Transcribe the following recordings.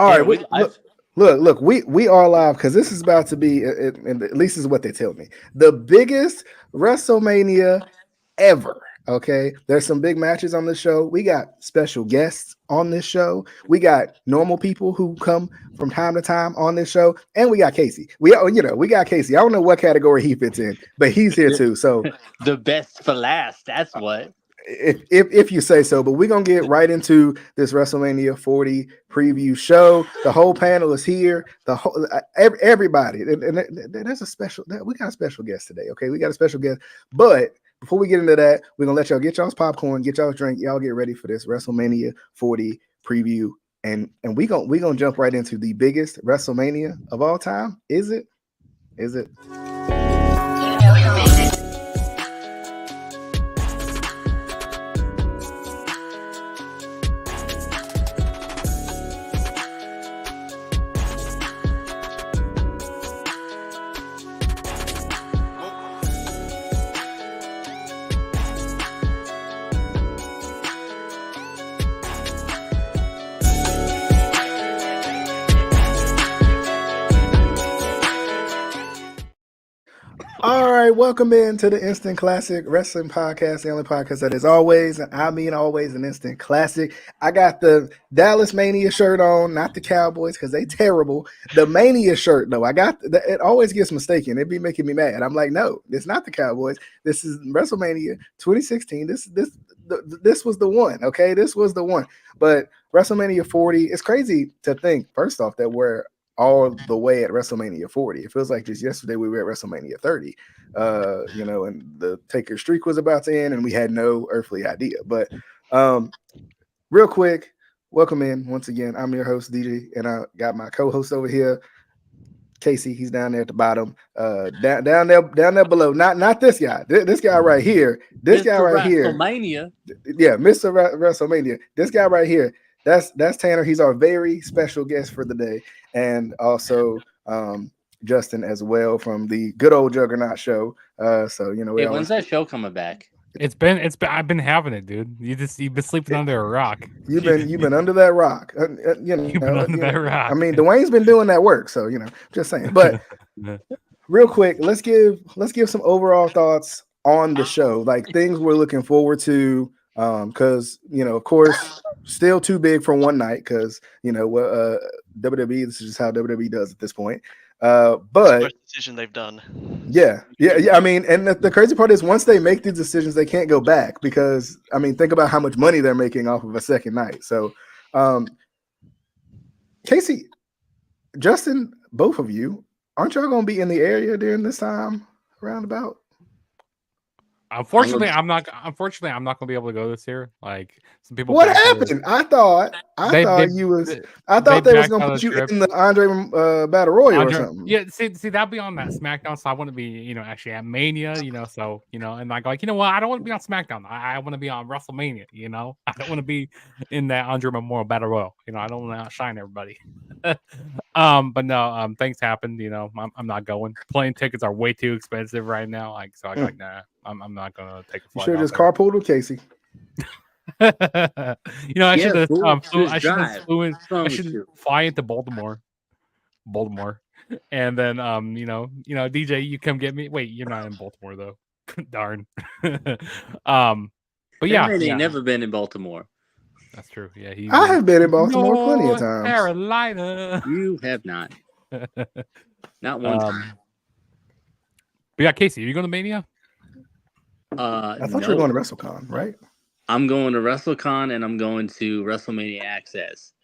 All Yeah, right, we live. look. We are live because this is about to be, and at least this is what they tell me, the biggest WrestleMania ever. Okay, there's some big matches on the show. We got special guests on this show. We got normal people who come from time to time on this show, and we got Casey. We got Casey. I don't know what category he fits in, but he's here too. So The best for last. That's what. if you say so. But we're gonna get right into this WrestleMania 40 preview show. The whole panel is here. The whole everybody, and there's a special. We got a special guest today. Okay, we got a special guest. But before we get into that, we're gonna let y'all get y'all's popcorn, get y'all's drink, y'all get ready for this WrestleMania 40 preview, and we gonna jump right into the biggest WrestleMania of all time. Is it? Is it? All right, welcome in to the Instant Classic Wrestling Podcast, the only podcast that is always, and I mean always, an instant classic. I got the Dallas Mania shirt on, not the Cowboys because they terrible. The Mania shirt though, it always gets mistaken. It be making me mad. I'm like, no, it's not the Cowboys. This is WrestleMania 2016. This was the one. Okay, this was the one. But WrestleMania 40, it's crazy to think. First off, that we're all the way at WrestleMania 40. It feels like just yesterday we were at WrestleMania 30, and the Taker streak was about to end and we had no earthly idea. But real quick, welcome in once again. I'm your host, DJ, and I got my co-host over here, Casey. He's down there at the bottom, down there below. Not this guy. This guy right here. This Mr. guy right here. WrestleMania. Yeah, Mr. WrestleMania. This guy right here. That's Tanner. He's our very special guest for the day, and also Justin as well from the Good Old Juggernaut show. Hey, when's that show coming back? It's been I've been having it, dude. You've been sleeping under a rock. You've been under that rock. You've been under that rock. I mean, Dwayne's been doing that work, so just saying. But real quick, let's give some overall thoughts on the show, like things we're looking forward to. Because of course, still too big for one night. Because WWE, this is just how WWE does at this point. But the decision they've done. Yeah. I mean, and the crazy part is once they make these decisions, they can't go back because I mean, think about how much money they're making off of a second night. So, Casey, Justin, both of you, aren't y'all going to be in the area during this time roundabout? Unfortunately, I'm not going to be able to go this year. Like some people. What happened? I thought they was going to put you in the Andre Battle Royal or something. Yeah, see, that'd be on that SmackDown, so I wouldn't be, actually at Mania, so and I go like, what? I don't want to be on SmackDown. I want to be on WrestleMania. I don't want to be in that Andre Memorial Battle Royal. I don't want to outshine everybody. But no, things happened. I'm not going. Plane tickets are way too expensive right now. So I'm like, nah. I'm not gonna take a flight. You should just carpool with Casey. I should fly into Baltimore, and then DJ, you come get me. Wait, you're not in Baltimore though. Darn. But yeah, ain't never been in Baltimore. That's true. Yeah, I have been in Baltimore plenty of times. Carolina, you have not. Not one time. But yeah, Casey, are you going to Mania? I thought you were going to WrestleCon, right? I'm going to WrestleCon and I'm going to WrestleMania Access.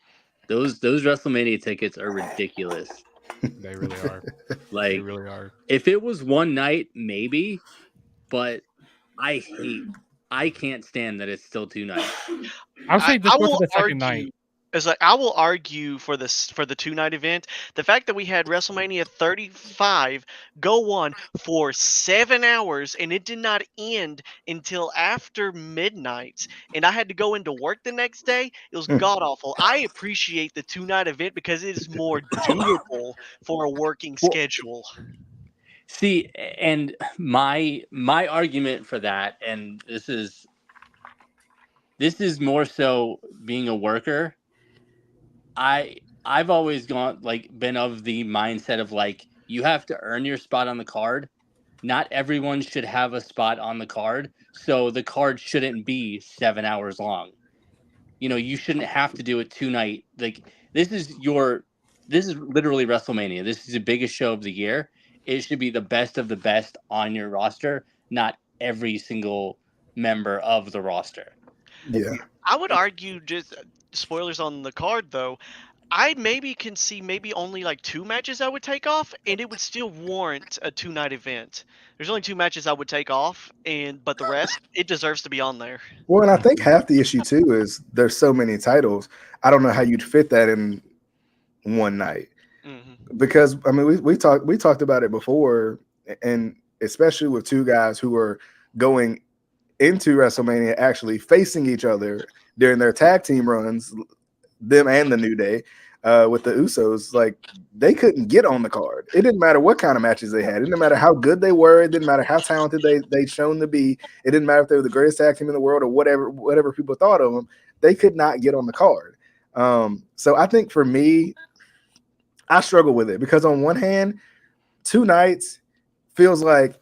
Those WrestleMania tickets are ridiculous. They really are. They really are. If it was one night, maybe, but I can't stand that it's still 2 nights. I would say just go for the second night. It's like I will argue for the 2-night event. The fact that we had WrestleMania 35 go on for 7 hours and it did not end until after midnight, and I had to go into work the next day. It was god awful. I appreciate the 2-night event because it is more doable for a working schedule. See, and my argument for that, and this is This is more so being a worker. I've always been of the mindset of like you have to earn your spot on the card. Not everyone should have a spot on the card, so the card shouldn't be 7 hours long. You shouldn't have to do a 2 night. Like this is literally WrestleMania. This is the biggest show of the year. It should be the best of the best on your roster, not every single member of the roster. Yeah. I would argue, just spoilers on the card though. I maybe can see maybe only like 2 matches I would take off, and it would still warrant a 2 night event. There's only 2 matches I would take off, but the rest it deserves to be on there. Well, and I think half the issue too is there's so many titles. I don't know how you'd fit that in one night. Because I mean we talked about it before, and especially with two guys who are going into WrestleMania actually facing each other during their tag team runs, them and the New Day, with the Usos, like they couldn't get on the card. It didn't matter what kind of matches they had. It didn't matter how good they were. It didn't matter how talented they'd shown to be. It didn't matter if they were the greatest tag team in the world or whatever people thought of them. They could not get on the card. So I think for me, I struggle with it because on one hand, 2 nights feels like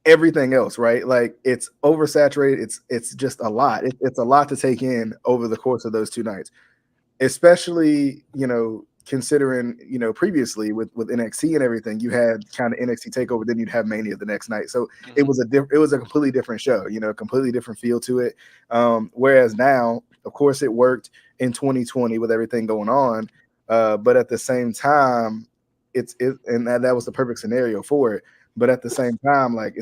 everything else, right? Like it's oversaturated. It's just a lot. It's a lot to take in over the course of those 2 nights, especially considering previously with NXT and everything, you had kind of NXT takeover, then you'd have Mania the next night. So it was a completely different show, a completely different feel to it. Whereas now, of course, it worked in 2020 with everything going on. But at the same time, and that was the perfect scenario for it. But at the same time, like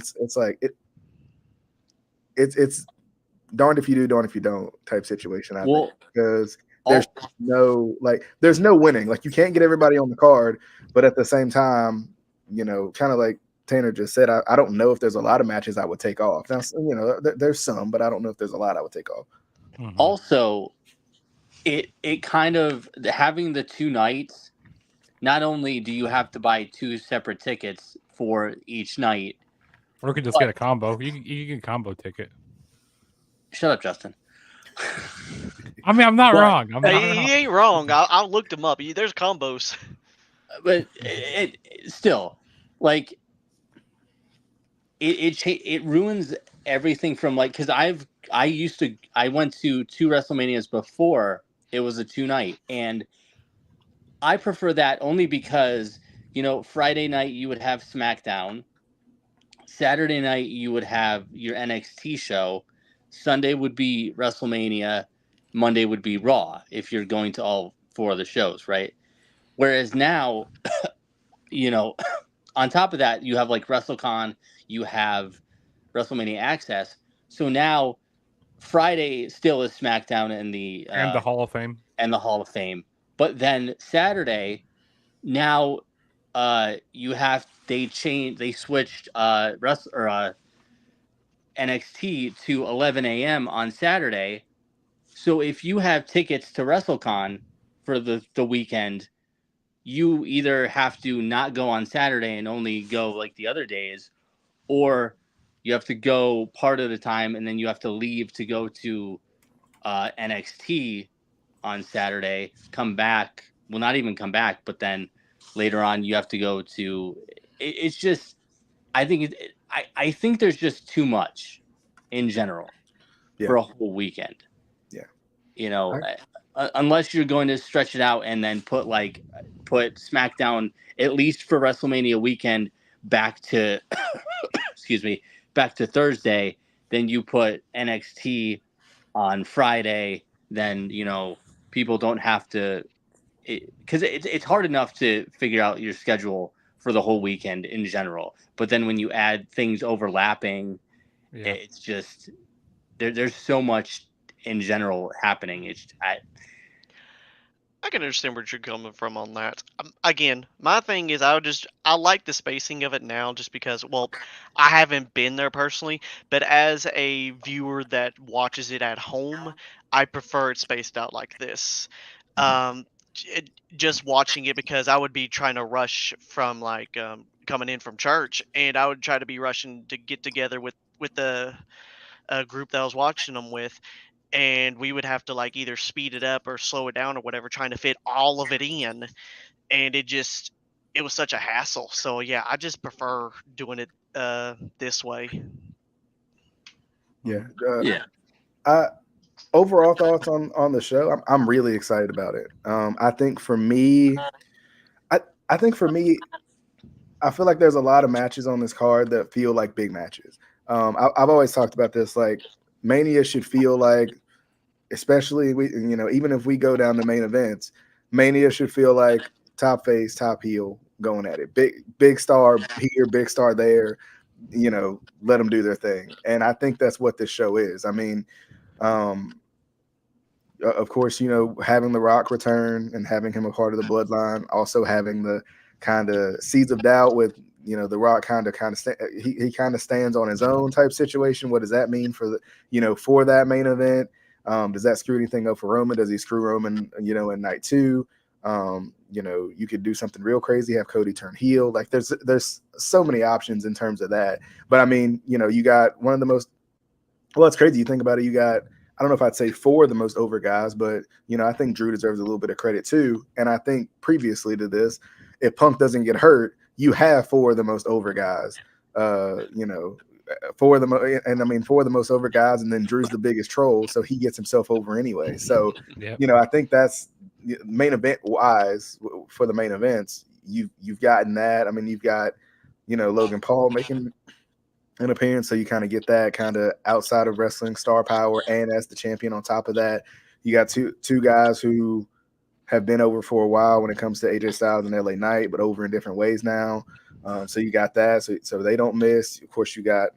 it's darned if you do, darned if you don't type situation. I think because there's no winning. Like you can't get everybody on the card, but at the same time, kind of like Tanner just said, I don't know if there's a lot of matches I would take off. Now, there's some, but I don't know if there's a lot I would take off. Also, it kind of having the 2 nights. Not only do you have to buy 2 separate tickets for each night, or you could just get a combo. You can get a combo ticket. Shut up, Justin. I mean, I'm not wrong. He ain't wrong. I looked him up. There's combos. But it still, like, it ruins everything from like, because I went to 2 WrestleManias before it was a 2 night, and I prefer that only because Friday night you would have SmackDown, Saturday night you would have your NXT show, Sunday would be WrestleMania, Monday would be Raw if you're going to all 4 of the shows, right? Whereas now, on top of that, you have like WrestleCon, you have WrestleMania Access. So now Friday still is SmackDown and the Hall of Fame. And the Hall of Fame. But then Saturday, now they switched NXT to 11 a.m. on Saturday. So if you have tickets to WrestleCon for the weekend, you either have to not go on Saturday and only go like the other days, or you have to go part of the time and then you have to leave to go to NXT on Saturday, come back. Well, not even come back, but then later on you have to go to. It's just, I think I think there's just too much in general for a whole weekend. Yeah. Unless you're going to stretch it out and then put SmackDown at least for WrestleMania weekend back to excuse me, back to Thursday, then you put NXT on Friday, then people don't have to, because it's hard enough to figure out your schedule for the whole weekend in general, but then when you add things overlapping, it's just there's so much in general happening. I can understand where you're coming from on that. Again, my thing is I like the spacing of it now just because, well, I haven't been there personally, but as a viewer that watches it at home, I prefer it spaced out like this. Just watching it because I would be trying to rush from coming in from church, and I would try to be rushing to get together with the group that I was watching them with. and we would have to like either speed it up or slow it down or whatever, trying to fit all of it in, and it was such a hassle. So yeah, I just prefer doing it this way. Yeah. Overall thoughts on the show. I'm really excited about it. I think for me, I think for me, I feel like there's a lot of matches on this card that feel like big matches. I've always talked about this. Like Mania should feel like, especially even if we go down to main events, Mania should feel like top face, top heel going at it. Big star here, big star there. Let them do their thing. And I think that's what this show is. I mean, of course, having The Rock return and having him a part of the bloodline, also having the kind of seeds of doubt with, The Rock he kind of stands on his own type situation. What does that mean for for that main event? Does that screw anything up for Roman? Does he screw Roman, in night 2? You could do something real crazy, have Cody turn heel. Like there's so many options in terms of that. But I mean, you got one of the most, well, it's crazy. You think about it, you got, I don't know if I'd say 4 of the most over guys, but I think Drew deserves a little bit of credit too. And I think previously to this, if Punk doesn't get hurt, you have 4 of the most over guys. 4 of the most over guys, and then Drew's the biggest troll, so he gets himself over anyway. So, Yep. I think that's main event wise for the main events. You've gotten that. I mean, you've got Logan Paul making an appearance, so you kind of get that kind of outside of wrestling star power, and as the champion on top of that, you got two guys who have been over for a while when it comes to AJ Styles and LA Knight, but over in different ways now. So you got that, so they don't miss. Of course, you got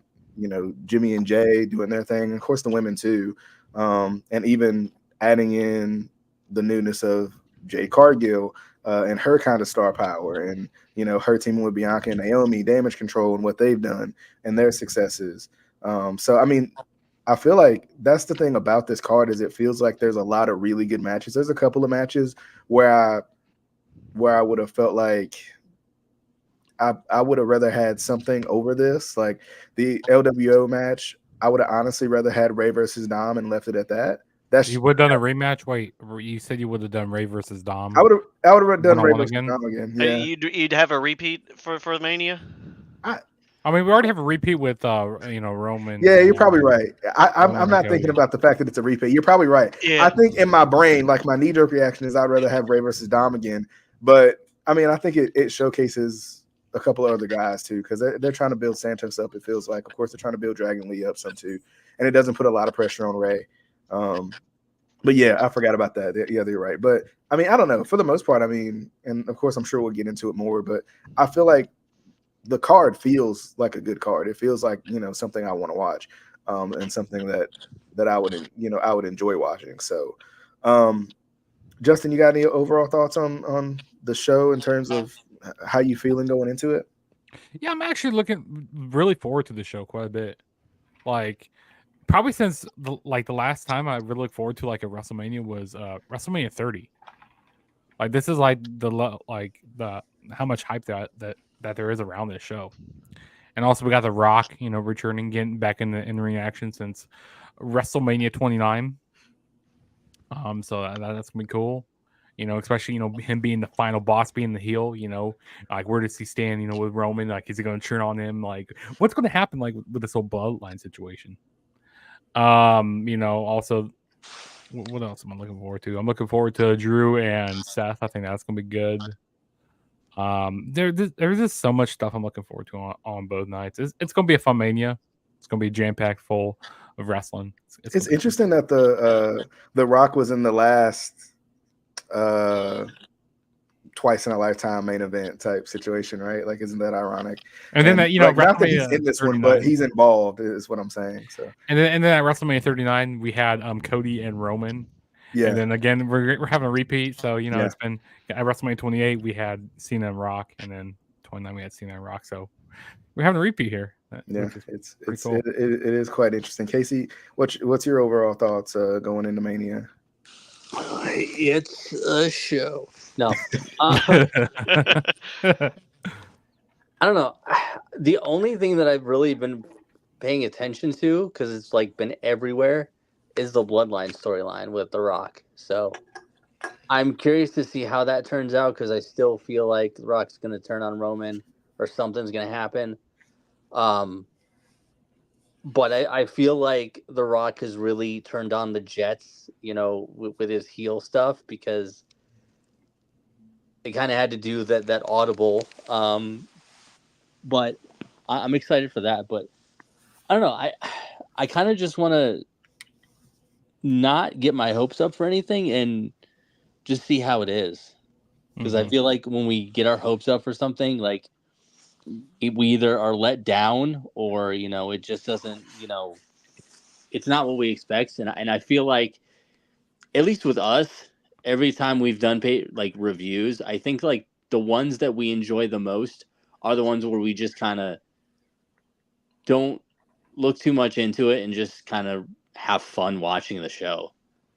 Jimmy and Jay doing their thing, and of course the women too, and even adding in the newness of Jade Cargill and her kind of star power, and her teaming with Bianca and Naomi, Damage Control, and what they've done and their successes. So I mean, I feel like that's the thing about this card, is it feels like there's a lot of really good matches. There's a couple of matches where I would have felt like I would have rather had something over this. Like the LWO match, I would have honestly rather had Ray versus Dom and left it at that. You would have done a rematch. Wait, you said you would have done Ray versus Dom. I would have done Ray One-on-one versus again? Dom again. Yeah. You'd have a repeat for Mania. I mean, we already have a repeat with Roman. Yeah, you're probably right. I'm Roman not and thinking Cody. about the fact that it's a repeat. You're probably right. Yeah. I think in my brain, like my knee-jerk reaction is I'd rather have Ray versus Dom again. But I mean, I think it showcases a couple of other guys too, because they're trying to build Santos up. It feels like, of course, they're trying to build Dragon Lee up some too, and it doesn't put a lot of pressure on Ray. But yeah, I forgot about that. Yeah, you're right. But I mean, I don't know. For the most part, I mean, and of course, I'm sure we'll get into it more. But I feel like the card feels like a good card. It feels like something I want to watch, and something that I would enjoy watching. So, Justin, you got any overall thoughts on the show in terms of how you feeling going into it? Yeah, I'm actually looking really forward to the show quite a bit. Like, probably since the last time I really looked forward to like a WrestleMania was WrestleMania 30. Like, this is like the how much hype that there is around this show. And also we got The Rock, returning, getting back in the in-ring action since WrestleMania 29. So that's gonna be cool. Especially him being the final boss, being the heel. Like, where does he stand? With Roman, like, is he gonna turn on him? Like, what's gonna happen? Like, with this whole bloodline situation. Also, what else am I looking forward to? I'm looking forward to Drew and Seth. I think that's gonna be good. There's just so much stuff I'm looking forward to on both nights. It's gonna be a fun Mania. It's gonna be jam-packed full of wrestling. It's interesting that the Rock was in the last twice in a lifetime main event type situation, right? Like, isn't that ironic? And then that not that he's in this 39, one, but he's involved is what I'm saying. So and then at WrestleMania 39 we had Cody and Roman. yeah, And then again we're having a repeat. So Yeah. it's been at WrestleMania 28 we had Cena and Rock, and then 29 we had Cena and Rock. So we're having a repeat here. yeah, It's cool. It is quite interesting. Casey, what's your overall thoughts going into Mania? It's a show. No. I I don't know. The only thing that I've really been paying attention to, because it's like been everywhere, is the Bloodline storyline with The Rock. So I'm curious to see how that turns out because I still feel like The Rock's going to turn on Roman or something's going to happen. But I feel like The Rock has really turned on the Jets, with his heel stuff because they kind of had to do that audible. But I'm excited for that. But I don't know. I kind of just want to not get my hopes up for anything and just see how it is. Because I feel like when we get our hopes up for something, like we either are let down or it just doesn't it's not what we expect. And I feel like at least with us, every time we've done like reviews, I think like the ones that we enjoy the most are the ones where we just kind of don't look too much into it and just kind of have fun watching the show.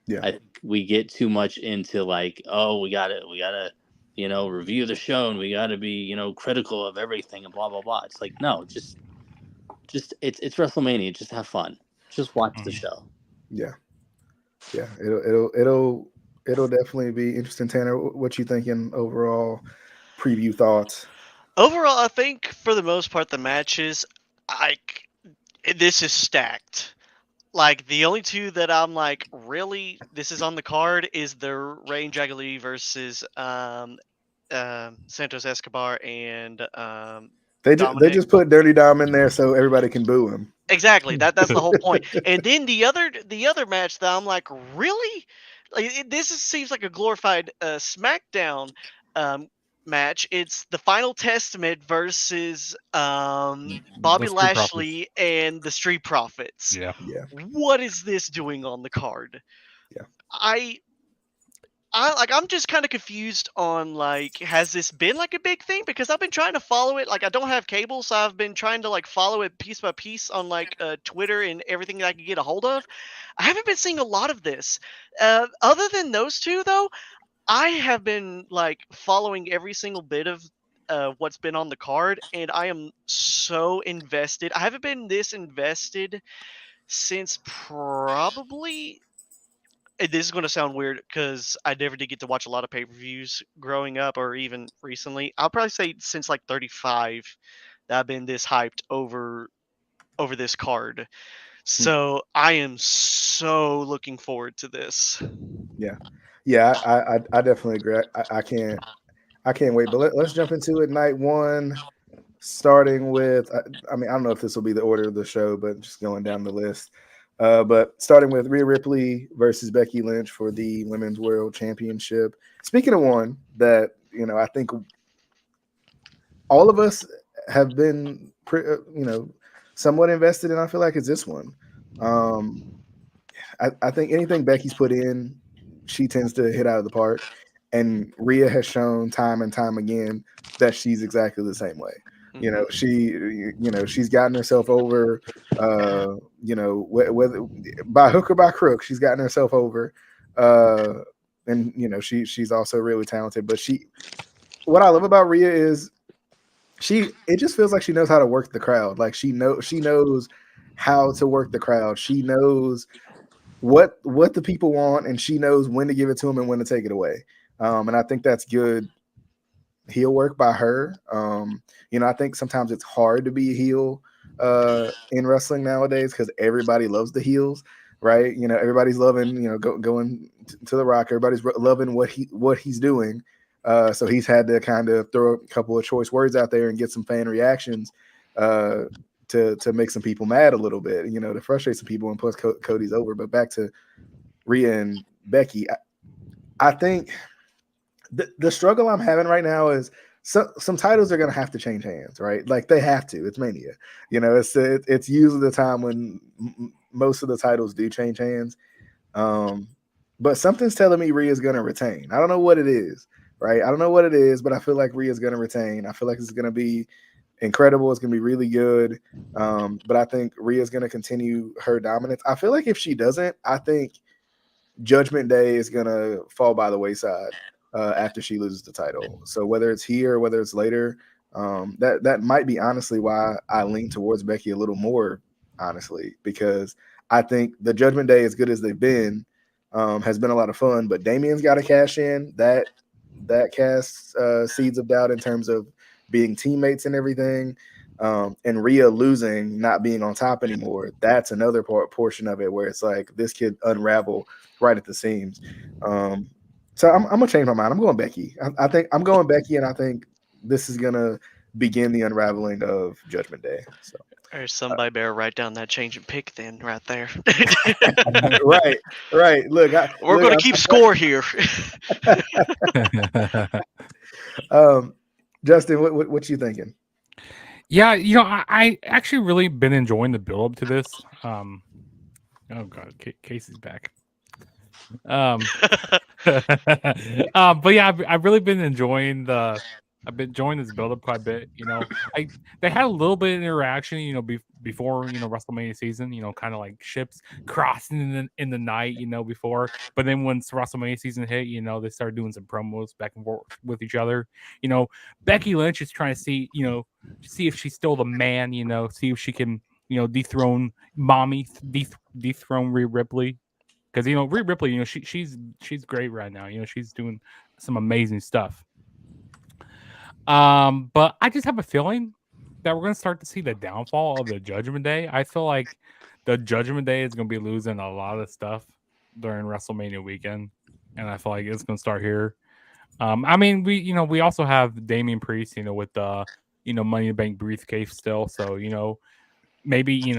Yeah. I think we get too much into like, oh, we gotta review the show and we gotta be critical of everything and blah blah blah. It's like, no, just it's WrestleMania. Just have fun. Just watch the show. Yeah. It'll definitely be interesting. Tanner, what you thinking overall? Preview thoughts. Overall, I think for the most part, the matches, this is stacked. Like the only two that I'm like, really, this is on the card is the Ray and Jagali versus Santos Escobar and They Dominic. just put Dirty Dom in there so everybody can boo him. Exactly. That's the whole point. And then the other match that I'm like, really, like seems like a glorified SmackDown match. It's the Final Testament versus Bobby Street Profits. Lashley and the Street Profits. Yeah. Yeah. What is this doing on the card? Yeah. I'm just kind of confused on like, has this been like a big thing? Because I've been trying to follow it. Like I don't have cable, so I've been trying to like follow it piece by piece on like Twitter and everything that I can get a hold of. I haven't been seeing a lot of this. Other than those two, though, I have been like following every single bit of what's been on the card, and I am so invested. I haven't been this invested since probably, this is going to sound weird because I never did get to watch a lot of pay-per-views growing up or even recently. I'll probably say since like 35 that I've been this hyped over this card. So I am so looking forward to this. Yeah, I definitely agree. I can't wait. But let's jump into it. Night one, starting with, I mean, I don't know if this will be the order of the show, but just going down the list. But starting with Rhea Ripley versus Becky Lynch for the Women's World Championship. Speaking of one that, I think all of us have been, somewhat invested in, I feel like it's this one. I think anything Becky's put in, she tends to hit out of the park. And Rhea has shown time and time again that she's exactly the same way. She's gotten herself over, whether by hook or by crook, she's gotten herself over. And she's also really talented. But what I love about Rhea is it just feels like she knows how to work the crowd. Like she knows how to work the crowd. She knows what the people want, and she knows when to give it to them and when to take it away. And I think that's good heel work by her. I think sometimes it's hard to be a heel in wrestling nowadays because everybody loves the heels, right? Everybody's loving, going to The Rock. Everybody's loving what he's doing. So he's had to kind of throw a couple of choice words out there and get some fan reactions to make some people mad a little bit, to frustrate some people. And plus, Cody's over. But back to Rhea and Becky, I think the struggle I'm having right now is some titles are going to have to change hands, right? Like they have to. It's Mania. It's usually the time when most of the titles do change hands. But something's telling me Rhea's going to retain. I don't know what it is, right? I don't know what it is, but I feel like Rhea's going to retain. I feel like it's going to be incredible. It's going to be really good. But I think Rhea's going to continue her dominance. I feel like if she doesn't, I think Judgment Day is going to fall by the wayside after she loses the title. So whether it's here or whether it's later, that might be honestly why I lean towards Becky a little more, honestly, because I think the Judgment Day, as good as they've been, has been a lot of fun. But Damien's got to cash in. That casts seeds of doubt in terms of being teammates and everything. And Rhea losing, not being on top anymore, that's another portion of it where it's like this could unravel right at the seams. So I'm gonna change my mind. I'm going Becky. I think I'm going Becky, and I think this is gonna begin the unraveling of Judgment Day. So Or somebody better write down that change and pick then right there. right. Look, We're going to keep score here. Justin, what you thinking? Yeah, I actually really been enjoying the build up to this. Oh god, Casey's back. But yeah, I've really been enjoying I've been enjoying this build up quite a bit. They had a little bit of interaction, before WrestleMania season. Kind of like ships crossing in the night, before. But then once WrestleMania season hit, they started doing some promos back and forth with each other. Becky Lynch is trying to see if she's still the man. See if she can dethrone mommy, dethrone Rhea Ripley. Because Rhea Ripley, she's great right now. She's doing some amazing stuff. But I just have a feeling that we're gonna start to see the downfall of the Judgment Day. I feel like the Judgment Day is gonna be losing a lot of stuff during WrestleMania weekend, and I feel like it's gonna start here. I mean, we also have Damian Priest, with the Money in the Bank briefcase still, so maybe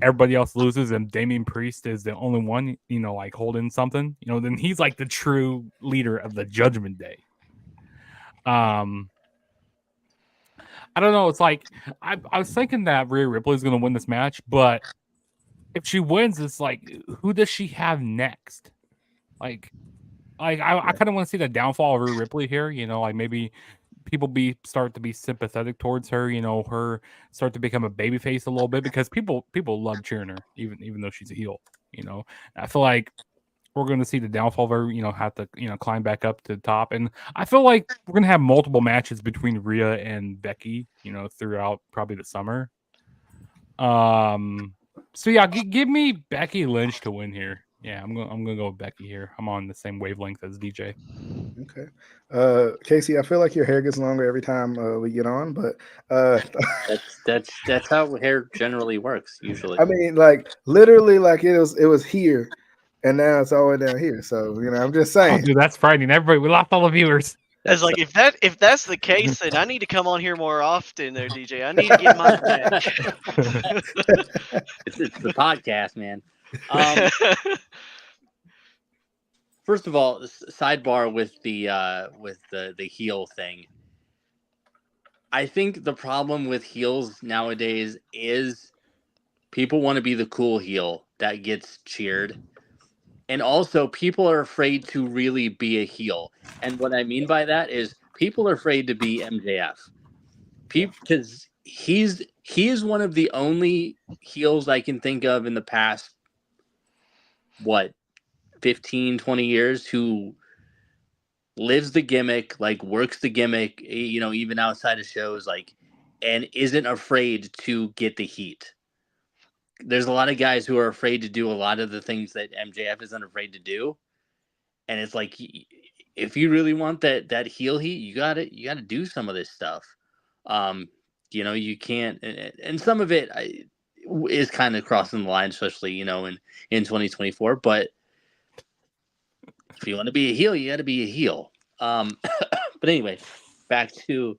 everybody else loses and Damian Priest is the only one like holding something, then he's like the true leader of the Judgment Day. I don't know, it's like I was thinking that Rhea Ripley is going to win this match, but if she wins, it's like, who does she have next? I kind of want to see the downfall of Rhea Ripley here, like maybe people start to be sympathetic towards her, her start to become a babyface a little bit, because people love cheering her, even though she's a heel. I feel like we're going to see the downfall of her, have to climb back up to the top, and I feel like we're going to have multiple matches between Rhea and Becky, throughout probably the summer. So yeah, give me Becky Lynch to win here. Yeah, I'm gonna go with Becky here. I'm on the same wavelength as DJ. Okay. Casey, I feel like your hair gets longer every time we get on, but that's how hair generally works usually. I mean, like literally, like it was here, and now it's all the way down here. So I'm just saying. Oh, dude, that's frightening. Everybody, we lost all the viewers. It's like, if that's the case, then I need to come on here more often there, DJ. I need to get mine back. It's the podcast, man. First of all, sidebar with the heel thing. I think the problem with heels nowadays is people want to be the cool heel that gets cheered. And also, people are afraid to really be a heel. And what I mean by that is people are afraid to be MJF. Because he is one of the only heels I can think of in the past, 15, 20 years who lives the gimmick, like works the gimmick, even outside of shows, like, and isn't afraid to get the heat. There's a lot of guys who are afraid to do a lot of the things that MJF isn't afraid to do. And it's like, if you really want that heel heat, you gotta do some of this stuff. You can't, and some of it is kind of crossing the line, especially, in 2024. But if you want to be a heel, you got to be a heel. But anyway, back to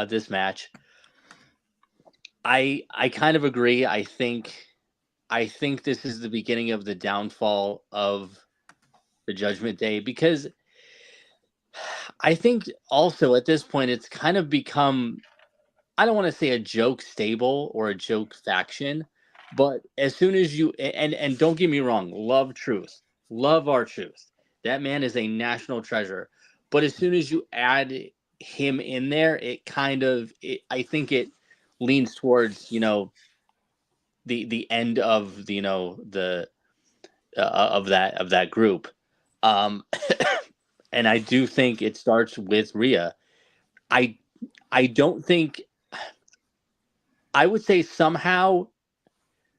this match. I kind of agree. I think this is the beginning of the downfall of the Judgment Day, because I think also at this point it's kind of become, I don't want to say a joke stable or a joke faction, but as soon as you and don't get me wrong, love our truth. That man is a national treasure. But as soon as you add him in there, it kind of I think it leans towards the end of the of that group. And I do think it starts with Rhea. I don't think, I would say somehow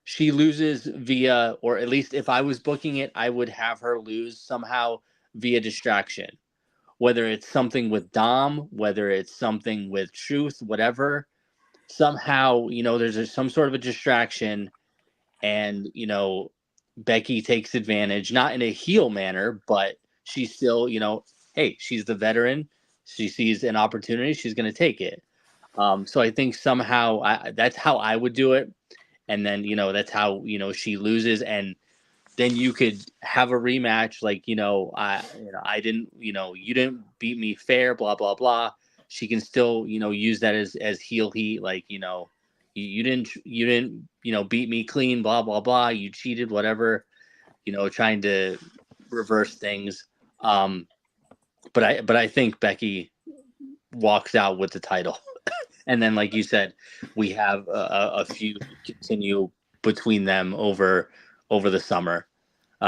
she loses via, or at least if I was booking it, I would have her lose somehow via distraction. Whether it's something with Dom, whether it's something with Truth, whatever. Somehow, there's some sort of a distraction, and Becky takes advantage, not in a heel manner, but she's still, hey, she's the veteran. She sees an opportunity, she's going to take it. So I think somehow that's how I would do it. And then, that's how, she loses. And then you could have a rematch. Like, I didn't, you didn't beat me fair, blah, blah, blah. She can still, use that as heel heat. Like, you didn't, beat me clean, blah, blah, blah. You cheated, whatever, trying to reverse things. But I think Becky walks out with the title. And then, like you said, we have a feud continue between them over the summer,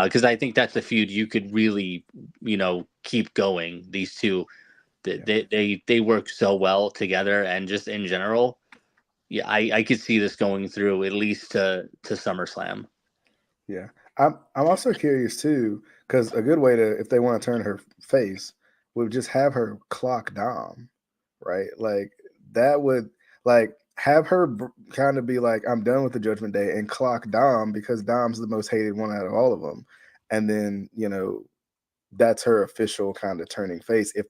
because I think that's a feud you could really, keep going. These two, they work so well together, and just in general, yeah, I could see this going through at least to SummerSlam. Yeah, I'm also curious too, because a good way to, if they want to turn her face, would just have her clock Dom, right? Like that would like have her kind of be like, I'm done with the Judgment Day, and clock Dom because Dom's the most hated one out of all of them, and then that's her official kind of turning face if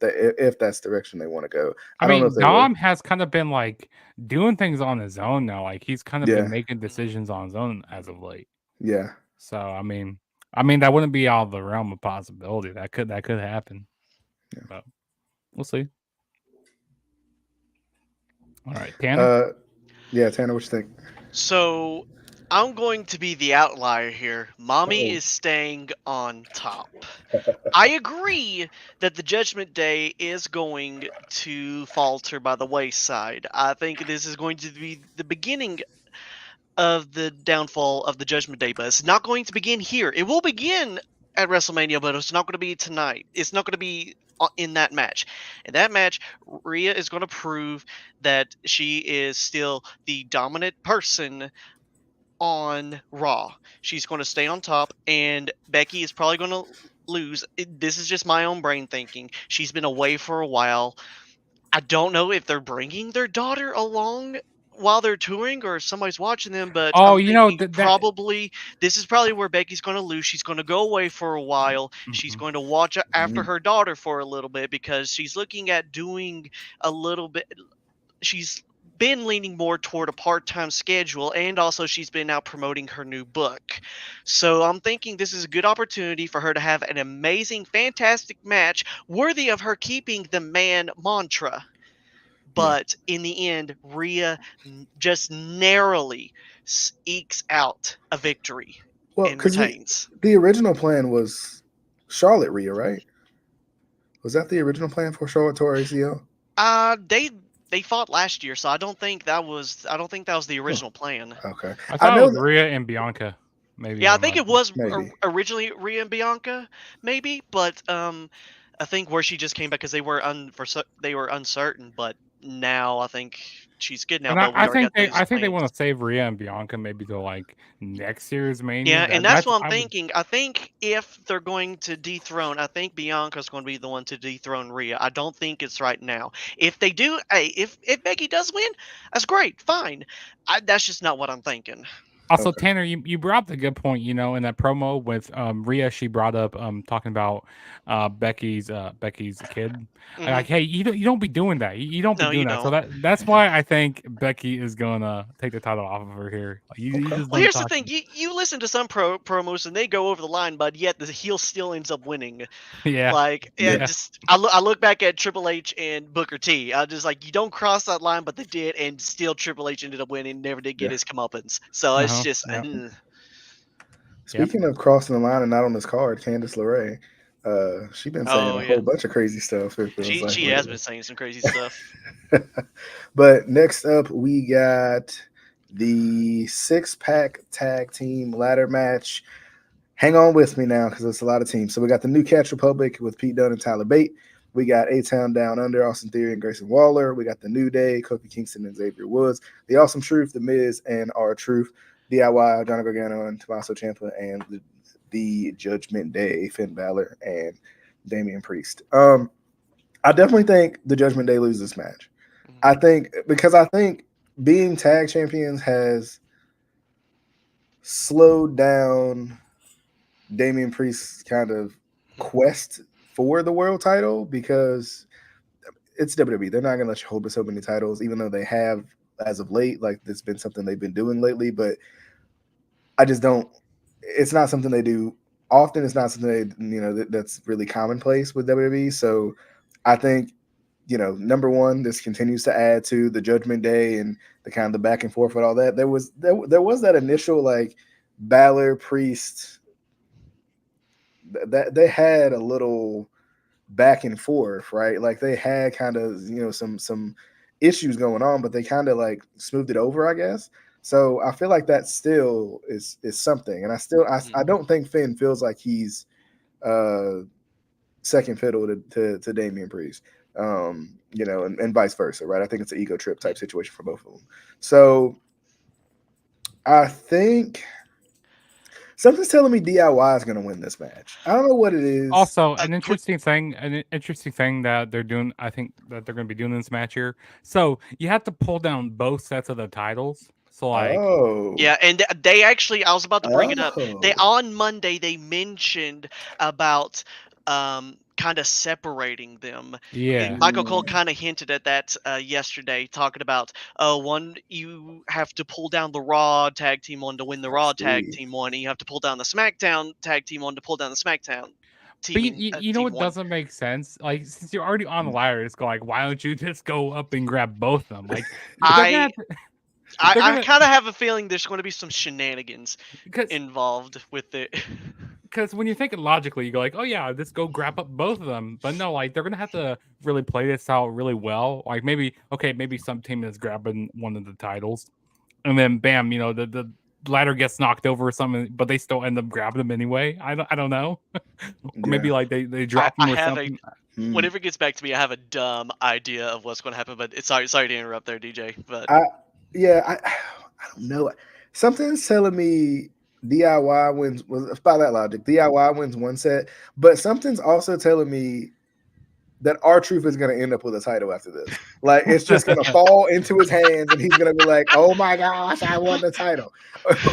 that's the direction they want to go. I don't know mean, if they Dom will. has kind of been like doing things on his own now. Like he's kind of Yeah, been making decisions on his own as of late. yeah. So I mean that wouldn't be out of the realm of possibility. That could happen. Yeah. But we'll see. All right, Tanner. Yeah, Tanner, what you think? So I'm going to be the outlier here. Mommy Oh. is staying on top. I agree that the Judgment Day is going to falter by the wayside. I think this is going to be the beginning of the downfall of the Judgment Day, but it's not going to begin here. It will begin at WrestleMania, but it's not going to be tonight. It's not going to be in that match. In that match, Rhea is going to prove that she is still the dominant person on Raw. She's going to stay on top, and Becky is probably going to lose. This is just my own brain thinking. She's been away for a while. I don't know if they're bringing their daughter along while they're touring or if somebody's watching them, but Oh, I'm thinking that probably this is probably where Becky's going to lose. She's going to go away for a while. She's Mhm. going to watch after Mhm. her daughter for a little bit because she's looking at doing a little bit. She's been leaning more toward a part-time schedule, and also she's been out promoting her new book. So I'm thinking this is a good opportunity for her to have an amazing, fantastic match worthy of her keeping the man mantra. But in the end, Rhea just narrowly ekes out a victory Well, and because retains. the original plan was Charlotte Rhea, right? Was that the original plan for Charlotte Torre ACL? They fought last year, so I don't think that was the original plan. Okay, I I thought it know was that, Rhea and Bianca. Maybe. Yeah, I think it was maybe. originally Rhea and Bianca, maybe, but I think where she just came back because they were uncertain, but now I think she's good now. And But we already got those I think they plans. want to save Rhea and Bianca maybe to like next year's Mania. Yeah, and that's what I'm I would, thinking. I think if they're going to dethrone, I think Bianca's going to be the one to dethrone Rhea. I don't think it's right now. If they do, hey, if Becky does win, that's great, fine. That's just not what I'm thinking. Also, Okay. Tanner, you brought up a good point. In that promo with Rhea, she brought up talking about Becky's kid. Hmm. Like, hey, you don't be doing that. You don't be No, you doing that. So don't. that's why I think Becky is gonna take the title off of her here. Like, you Okay. just Well, done here's the thing. talking. You listen to some promos and they go over the line, but yet the heel still ends up winning. Yeah, Like, yeah, yeah, just I look back at Triple H and Booker T. I just like you don't cross that line, but they did, and still Triple H ended up winning, never did get Yeah. his comeuppance. So it's just, yeah, yep. Speaking of crossing the line and not on this card, Candice LeRae, she been saying oh a yeah, whole bunch of crazy stuff. It feels like she has been lately. saying some crazy stuff. But next up, we got the 6-pack tag team ladder match. Hang on with me now because it's a lot of teams. So we got the New Catch Republic with Pete Dunne and Tyler Bate. We got A-Town Down Under, Austin Theory and Grayson Waller. We got the New Day, Kofi Kingston and Xavier Woods. The Awesome Truth, The Miz and R-Truth. DIY, Johnny Gargano, and Tommaso Ciampa, and the Judgment Day, Finn Balor and Damian Priest. I definitely think the Judgment Day lose this match. I think being tag champions has slowed down Damian Priest's kind of quest for the world title because it's WWE. They're not going to let you hold so many titles, even though they have as of late. Like, it's been something they've been doing lately, but I just don't. It's not something they do often. It's not something that's really commonplace with WWE. So I think, number one, this continues to add to the Judgment Day and the kind of the back and forth with all that. There was that initial like Balor Priest that they had a little back and forth, right? Like they had kind of some issues going on, but they kind of like smoothed it over, I guess. So I feel like that still is something, and I don't think Finn feels like he's second fiddle to Damian Priest, and vice versa, right? I think it's an ego trip type situation for both of them. So I think something's telling me DIY is going to win this match. I don't know what it is. Also, an interesting thing that they're doing, I think that they're going to be doing in this match here. So you have to pull down both sets of the titles. So like, yeah, and they actually, I was about to bring it up. They on Monday they mentioned about kind of separating them. Yeah. And Michael Cole kind of hinted at that yesterday, talking about one, you have to pull down the Raw tag team one to win the Raw tag team one, and you have to pull down the SmackDown tag team one to pull down the SmackDown team. But you know what doesn't make sense? Like, since you're already on the ladder, it's like, why don't you just go up and grab both of them? Like, I kind of have a feeling there's going to be some shenanigans involved with it. Because when you're thinking logically, you go like, oh yeah, let's go grab up both of them. But no, like they're gonna have to really play this out really well. Like maybe some team is grabbing one of the titles, and then bam, the ladder gets knocked over or something, but they still end up grabbing them anyway. I don't know. Or maybe like they drop them or something. Whenever it gets back to me, I have a dumb idea of what's going to happen. But it's sorry to interrupt there, DJ. But I don't know. Something's telling me DIY wins. By that logic, DIY wins one set, but something's also telling me that R-Truth is going to end up with a title after this. Like, it's just going to fall into his hands, and he's going to be like, "Oh my gosh, I won the title,"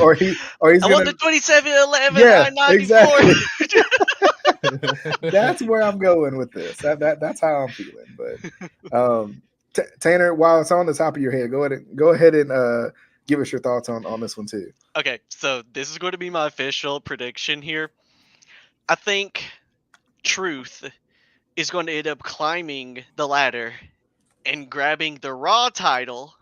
or he's I won the 27-11. Yeah, exactly. That's where I'm going with this. That's how I'm feeling. But Tanner, while it's on the top of your head, go ahead and give us your thoughts on this one too. Okay, so this is going to be my official prediction here. I think Truth is going to end up climbing the ladder and grabbing the Raw title,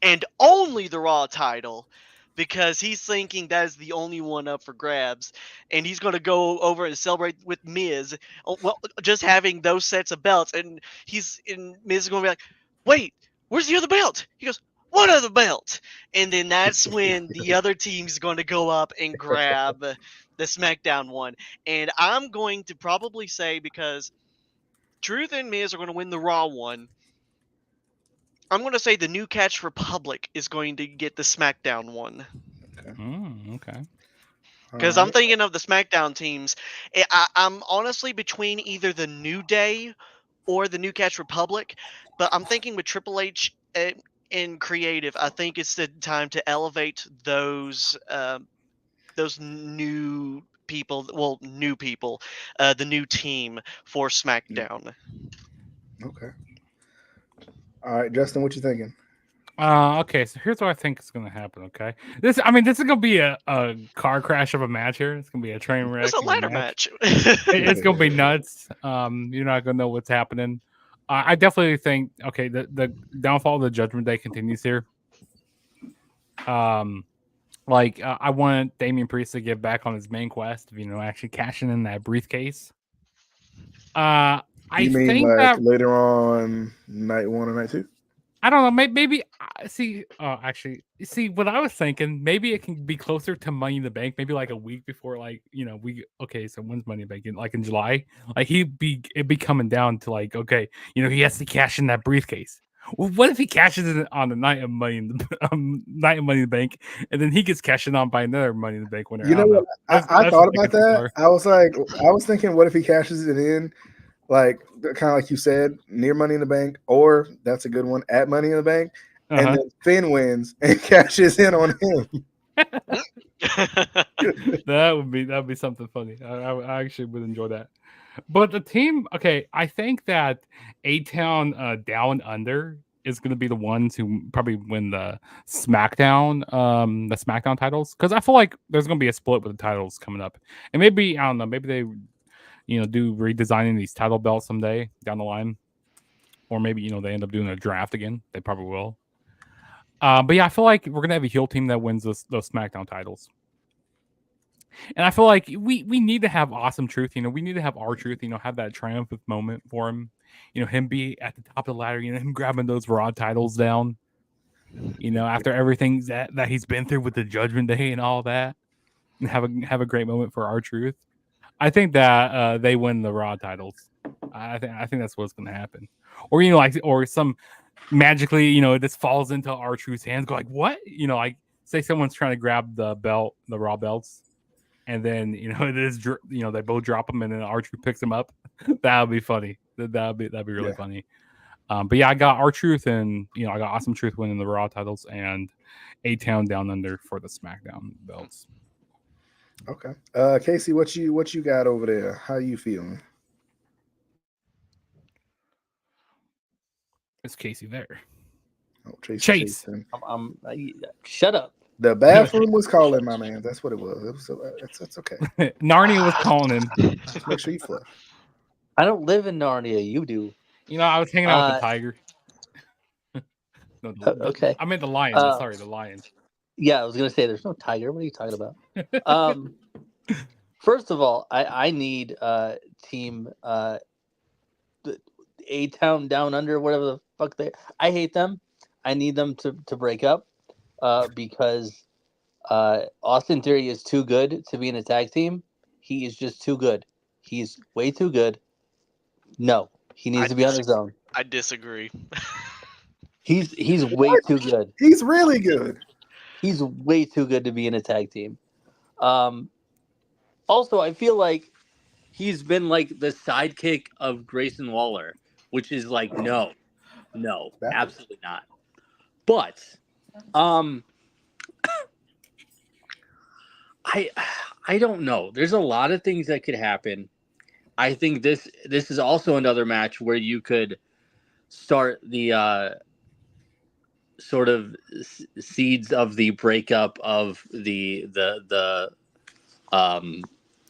and only the Raw title, because he's thinking that is the only one up for grabs, and he's going to go over and celebrate with Miz, well, just having those sets of belts, and Miz is going to be like, wait, where's the other belt? He goes, what other belt? And then that's when the other team's going to go up and grab the SmackDown one. And I'm going to probably say, because Truth and Miz are going to win the Raw one, I'm going to say the New Catch Republic is going to get the SmackDown one. Okay. Because I'm thinking of the SmackDown teams. I'm honestly between either the New Day or the New Catch Republic, but I'm thinking with Triple H in creative, I think it's the time to elevate those new people. Well, new people, the new team for SmackDown. Okay. All right, Justin, what you thinking? Okay, so here's what I think is going to happen. Okay, this is going to be a car crash of a match here. It's going to be a train wreck. It's a ladder match. It's going to be nuts. You're not going to know what's happening. I definitely think, okay, the downfall of the Judgment Day continues here. I want Damian Priest to get back on his main quest of, actually cashing in that briefcase. I think like that later on night 1 or night 2? I don't know. Maybe see. What I was thinking. Maybe it can be closer to Money in the Bank. Maybe like a week before, So when's Money in the Bank? In July. Like it'd be coming down to like, okay, he has to cash in that briefcase. Well, what if he cashes in on the night of Money in the Bank, and then he gets cashed in on by another Money in the Bank winner? You know what? I That's thought just about thinking too that. far. I was thinking, what if he cashes it in, like kind of like you said, near Money in the Bank, or that's a good one at Money in the Bank, and Uh-huh. then Finn wins and cashes in on him. That'd be something funny. I actually would enjoy that. But the team, okay, I think that A-Town Down Under is going to be the ones who probably win the SmackDown titles, because I feel like there's going to be a split with the titles coming up, and maybe I don't know, maybe they do redesigning these title belts someday down the line, or maybe they end up doing a draft again. They probably will. But yeah, I feel like we're gonna have a heel team that wins those SmackDown titles. And I feel like we need to have Awesome Truth. We need to have R-Truth. Have that triumphant moment for him. Him be at the top of the ladder. Him grabbing those Raw titles down. After everything that he's been through with the Judgment Day and all that, and have a great moment for R-Truth. I think that they win the Raw titles. I think that's what's gonna happen. Or or some magically, this falls into R-Truth's hands. Go like, what? Like say someone's trying to grab the Raw belts. And then it is they both drop them, and then R-Truth picks them up. That would be funny. That'd be really funny. But yeah, I got R-Truth, and I got Awesome Truth winning the Raw titles, and A-Town Down Under for the SmackDown belts. Okay, Casey, what you got over there? How you feeling? Is Casey there? Oh, Chase. Shut up. The bathroom was calling my man. That's what it was. It's okay. Narnia was calling him. Just make sure you flush. I don't live in Narnia. You do. I was hanging out with the tiger. No, okay. I meant the lion. Sorry, the lion. Yeah, I was gonna say there's no tiger. What are you talking about? First of all, I need team the A-Town Down Under, whatever the fuck they. I hate them. I need them to break up. Because Austin Theory is too good to be in a tag team. He is just too good. He's way too good. No, he needs to be on his own. I disagree. He's way too good. He's really good. He's way too good to be in a tag team. Also, I feel like he's been like the sidekick of Grayson Waller, which is like no, absolutely not. But I don't know. There's a lot of things that could happen. I think this is also another match where you could start the sort of seeds of the breakup of the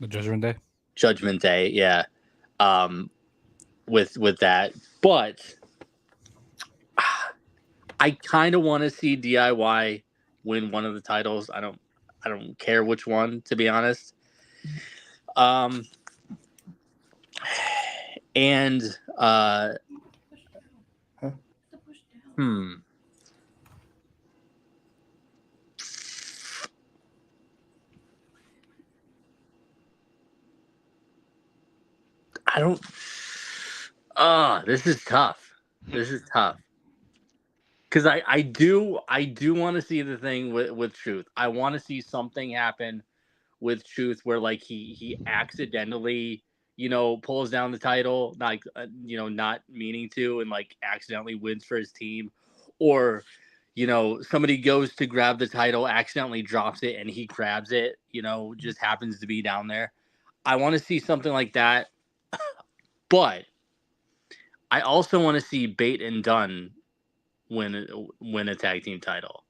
Judgment Day. Judgment Day, yeah. With that, but I kind of want to see DIY win one of the titles. I don't care which one, to be honest. And I don't. This is tough. Because I do want to see the thing with Truth. I want to see something happen with Truth where like he accidentally pulls down the title, like not meaning to, and like accidentally wins for his team, or somebody goes to grab the title, accidentally drops it, and he grabs it, just happens to be down there. I want to see something like that, but I also want to see Bate and Dunn win a tag team title.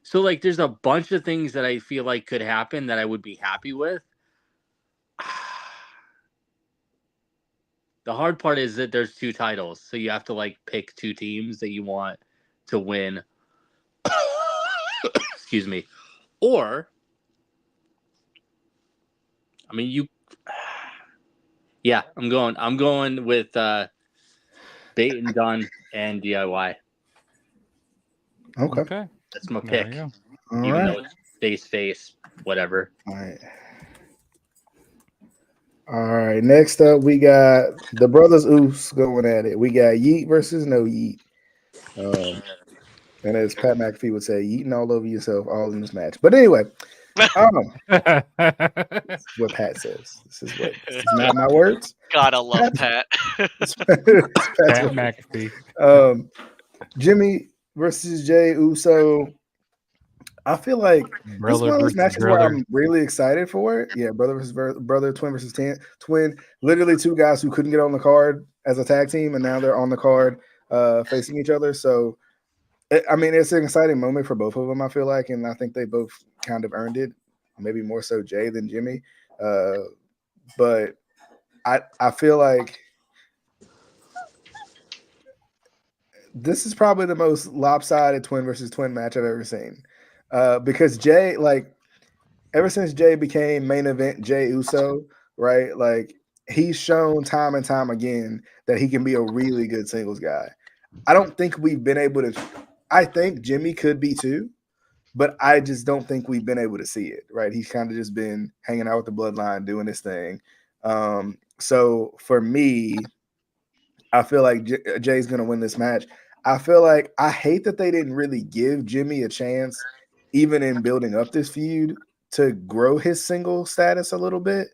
So like there's a bunch of things that I feel like could happen that I would be happy with. The hard part is that there's two titles, so you have to like pick two teams that you want to win. Excuse me. Or I mean yeah, I'm going with Bate and Dunn and DIY. Okay. That's my pick. All Even right. though it's face, whatever. All right. Next up, we got the Brothers Oos going at it. We got Yeet versus No Yeet. And as Pat McAfee would say, eating all over yourself all in this match. But anyway, this is what Pat says. This is not my words. God, I love Pat. It's Pat's Pat words. McAfee. Jimmy versus Jey Uso. I feel like this is Brother one of those versus matches where brother. I'm really excited for it. Yeah, brother versus brother, twin versus twin. Literally two guys who couldn't get on the card as a tag team, and now they're on the card facing each other. So, I mean, it's an exciting moment for both of them, I feel like, and I think they both kind of earned it. Maybe more so Jay than Jimmy. But I feel like this is probably the most lopsided twin versus twin match I've ever seen. Because Jay, like, ever since Jay became main event Jey Uso, right? Like, he's shown time and time again that he can be a really good singles guy. I don't think we've been able to. I think Jimmy could be too, but I just don't think we've been able to see it, right? He's kind of just been hanging out with the bloodline, doing his thing. So for me, I feel like Jay's going to win this match. I feel like I hate that they didn't really give Jimmy a chance, even in building up this feud, to grow his single status a little bit,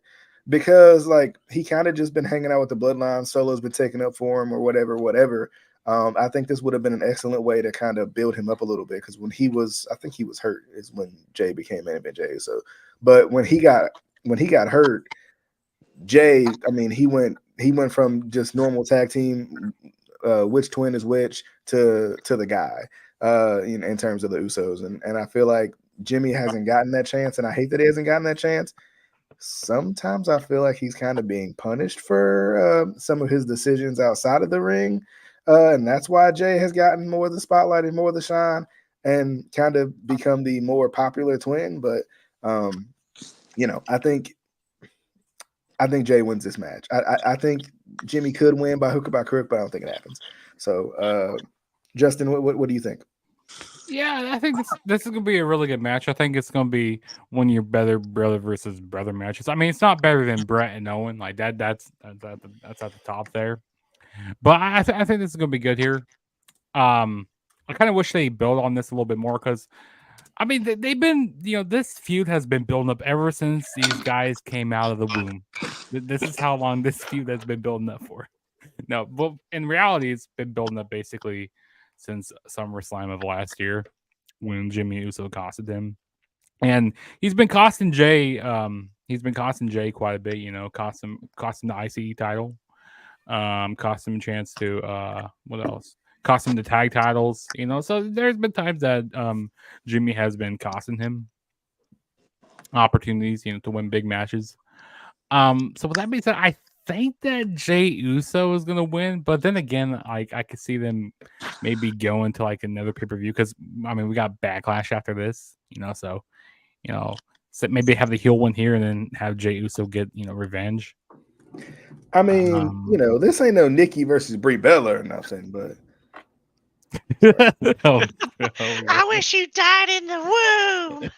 because like he kind of just been hanging out with the bloodline. Solo's been taking up for him or whatever. I think this would have been an excellent way to kind of build him up a little bit, because when I think he was hurt is when Jay became main event Jay. So, but when he got hurt, Jay, I mean, he went from just normal tag team, which twin is which, to the guy, in terms of the Usos, and I feel like Jimmy hasn't gotten that chance, and I hate that he hasn't gotten that chance. Sometimes I feel like he's kind of being punished for some of his decisions outside of the ring, and that's why Jay has gotten more of the spotlight and more of the shine, and kind of become the more popular twin. But I think Jay wins this match. I think Jimmy could win by hook or by crook, but I don't think it happens. So, Justin, what do you think? Yeah, I think this is gonna be a really good match. I think it's gonna be one of your better brother versus brother matches. I mean, it's not better than Brett and Owen, like that. That's at the top there. But I think this is gonna be good here. I kind of wish they build on this a little bit more, because I mean they've been, this feud has been building up ever since these guys came out of the womb. This is how long this feud has been building up for. No, but in reality, it's been building up basically since SummerSlam of last year, when Jimmy Uso costed him, and he's been costing Jay. He's been costing Jay quite a bit. Cost him the ICE title. Cost him a chance to what else? Cost him the tag titles. So there's been times that Jimmy has been costing him opportunities, to win big matches. So with that being said, I think that Jey Uso is gonna win, but then again, I could see them maybe going to like another pay-per-view, because I mean we got Backlash after this, so maybe have the heel win here and then have Jey Uso get revenge. I mean, this ain't no Nikki versus Brie Bella or nothing, but I wish you died in the womb.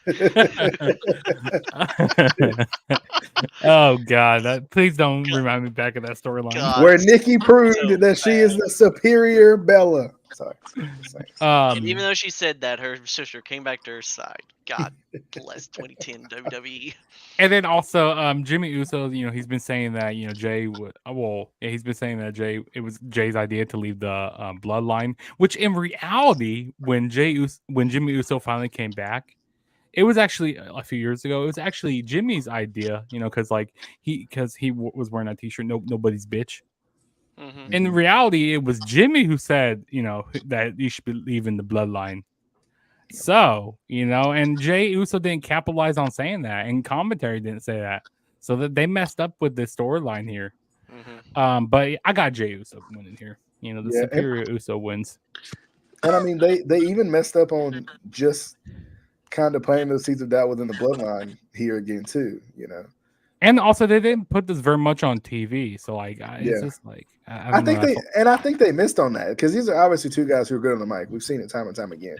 Oh God! Please don't remind me back of that storyline where Nikki proved that she is the superior Bella. Sorry. And even though she said that, her sister came back to her side. God bless 2010 WWE. And then also, Jimmy Uso, he's been saying that Jay would. He's been saying that it was Jay's idea to leave the bloodline. Which in reality, when Jimmy Uso finally came back, it was actually a few years ago. It was actually Jimmy's idea, because he was wearing that T-shirt. Nobody's bitch. Mm-hmm. In reality, it was Jimmy who said, that you should be leaving the bloodline. So, and Jey Uso didn't capitalize on saying that, and commentary didn't say that. So that they messed up with the storyline here. Mm-hmm. But I got Jey Uso winning here. The superior Uso wins. And I mean, they even messed up on just kind of playing those seeds of doubt within the bloodline here again too, And also, they didn't put this very much on TV, so it's just like I think they missed on that, because these are obviously two guys who are good on the mic. We've seen it time and time again.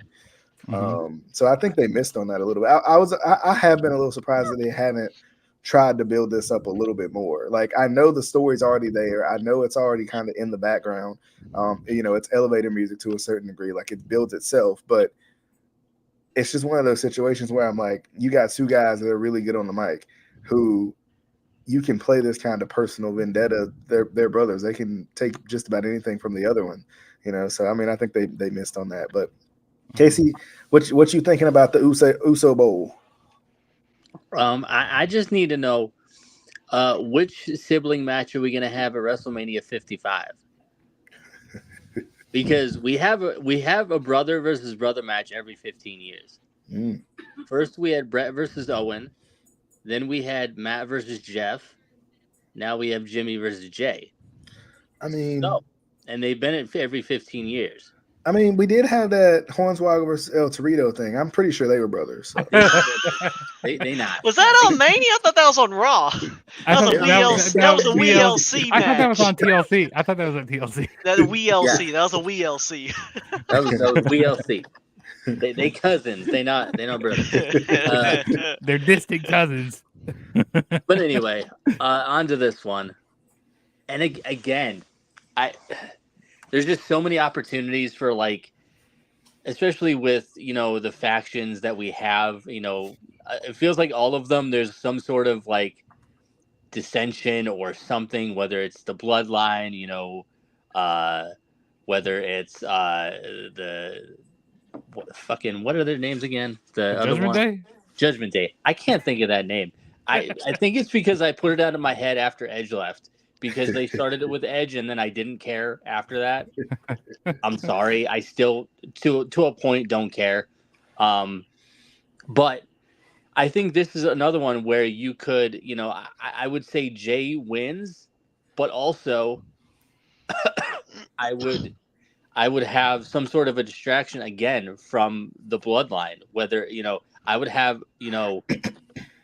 Mm-hmm. So I think they missed on that a little bit. I have been a little surprised that they haven't tried to build this up a little bit more. Like, I know the story's already there. I know it's already kind of in the background. It's elevator music to a certain degree. Like, it builds itself, but it's just one of those situations where I'm like, you got two guys that are really good on the mic who you can play this kind of personal vendetta. They're brothers. They can take just about anything from the other one, So I mean, I think they missed on that. But Casey, what you thinking about the Uso Bowl? I just need to know which sibling match are we going to have at WrestleMania 55? Because we have a brother versus brother match every 15 years. First we had Brett versus Owen, then we had Matt versus Jeff. Now we have Jimmy versus Jay. I mean, and they've been at every 15 years. I mean, we did have that Hornswoggle versus El Torito thing. I'm pretty sure they were brothers. So. They not. Was that on Mania? I thought that was on Raw. That was a WLC match. I thought that was on TLC. I thought that was on TLC. That was WLC. Yeah. That was a WLC. That was WLC. They cousins. They not brothers. They're distant cousins. But anyway, on to this one. And again, there's just so many opportunities for, like, especially with, the factions that we have, it feels like all of them, there's some sort of, like, dissension or something, whether it's the bloodline, whether it's what are their names again? The other Judgment one? Day? Judgment Day. I can't think of that name. I think it's because I put it out of my head after Edge left, because they started it with Edge and then I didn't care after that. I'm sorry. I still, to a point, don't care. But I think this is another one where you could, I would say Jay wins, but also I would have some sort of a distraction again from the bloodline. Whether, I would have,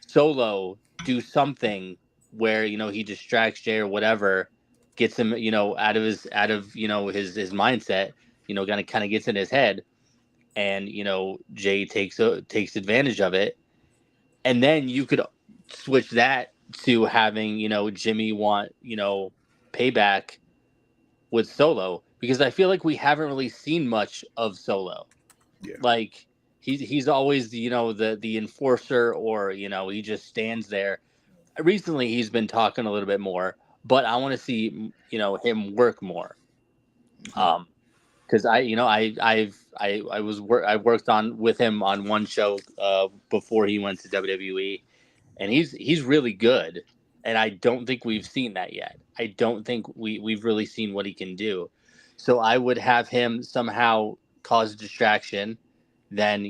Solo do something where, he distracts Jay or whatever, gets him, out of his mindset, kind of gets in his head, and, Jay takes advantage of it. And then you could switch that to having, Jimmy want, payback with Solo, because I feel like we haven't really seen much of Solo. Yeah. Like, he's always, the enforcer, or, he just stands there. Recently he's been talking a little bit more, but I want to see, him work more. Because I worked on with him on one show before he went to WWE, and he's really good, and I don't think we've seen that yet. I don't think we've really seen what he can do. So I would have him somehow cause a distraction, then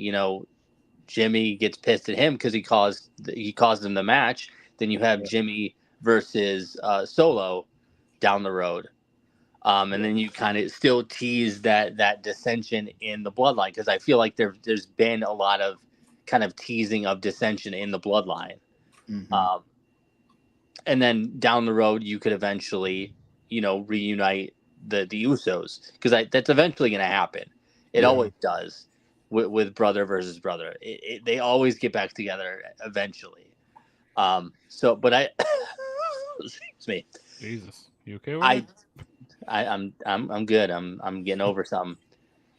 Jimmy gets pissed at him because he caused him the match. Then you have Jimmy versus Solo down the road. And then you kind of still tease that dissension in the bloodline, because I feel like there's been a lot of kind of teasing of dissension in the bloodline. Mm-hmm. And then down the road, you could eventually, reunite the Usos, because that's eventually going to happen. It always does with brother versus brother. They always get back together eventually. But I, excuse me. Jesus, you okay with it? I'm good. I'm getting over something.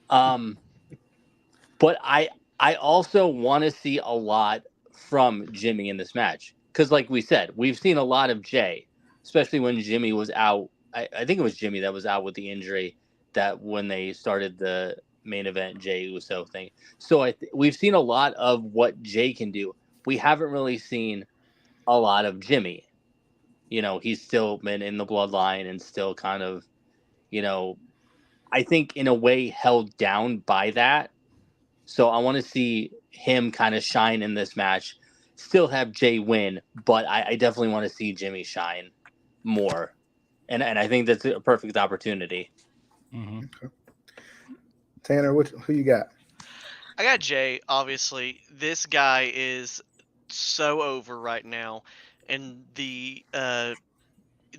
But I also want to see a lot from Jimmy in this match, because, like we said, we've seen a lot of Jay, especially when Jimmy was out. I think it was Jimmy that was out with the injury that when they started the main event Jay Uso thing. So we've seen a lot of what Jay can do. We haven't really seen a lot of Jimmy. He's still been in the bloodline and still kind of, I think in a way held down by that. So I want to see him kind of shine in this match, still have Jay win, but I definitely want to see Jimmy shine more. And I think that's a perfect opportunity. Mm-hmm. Okay. Tanner, who you got? I got Jay, obviously. This guy is so over right now, and they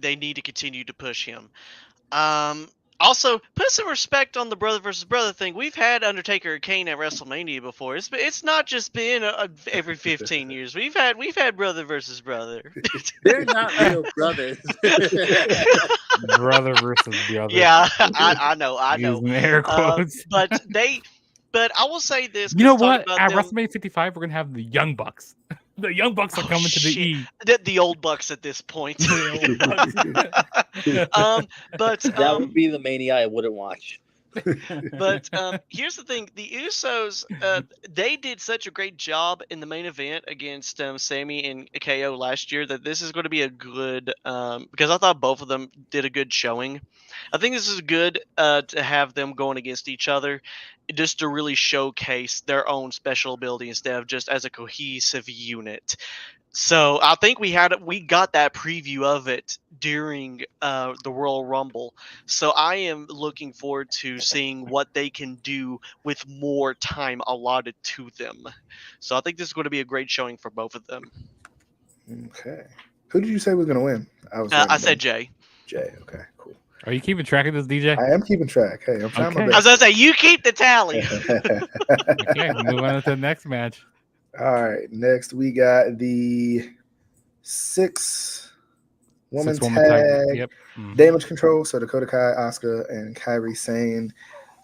need to continue to push him. Also, put some respect on the brother versus brother thing. We've had Undertaker and Kane at WrestleMania before. It's not just been every 15 years. We've had brother versus brother. They're not real brothers. Brother versus brother. Yeah, I know. Using air quotes. But I will say this. You know 'cause talking what? about At them- WrestleMania 55, we're gonna have the Young Bucks. The Young Bucks are coming to the shit. E. The old Bucks at this point. The But That would be the Mania I wouldn't watch. But here's the thing: the Usos, they did such a great job in the main event against Sammy and KO last year that this is going to be a good. Because I thought both of them did a good showing. I think this is good to have them going against each other, just to really showcase their own special ability instead of just as a cohesive unit. So I think we got that preview of it during the Royal Rumble. So I am looking forward to seeing what they can do with more time allotted to them. So I think this is going to be a great showing for both of them. Okay. Who did you say was going to win? I said Jay. Jay. Okay, cool. Are you keeping track of this, DJ? I am keeping track. Hey, I'm trying Okay. I my was best. going to say, you keep the tally. Okay, move on to the next match. All right. Next, we got the 6-woman Six-woman tag Yep. Mhm. damage control. So Dakota Kai, Asuka, and Kairi Sane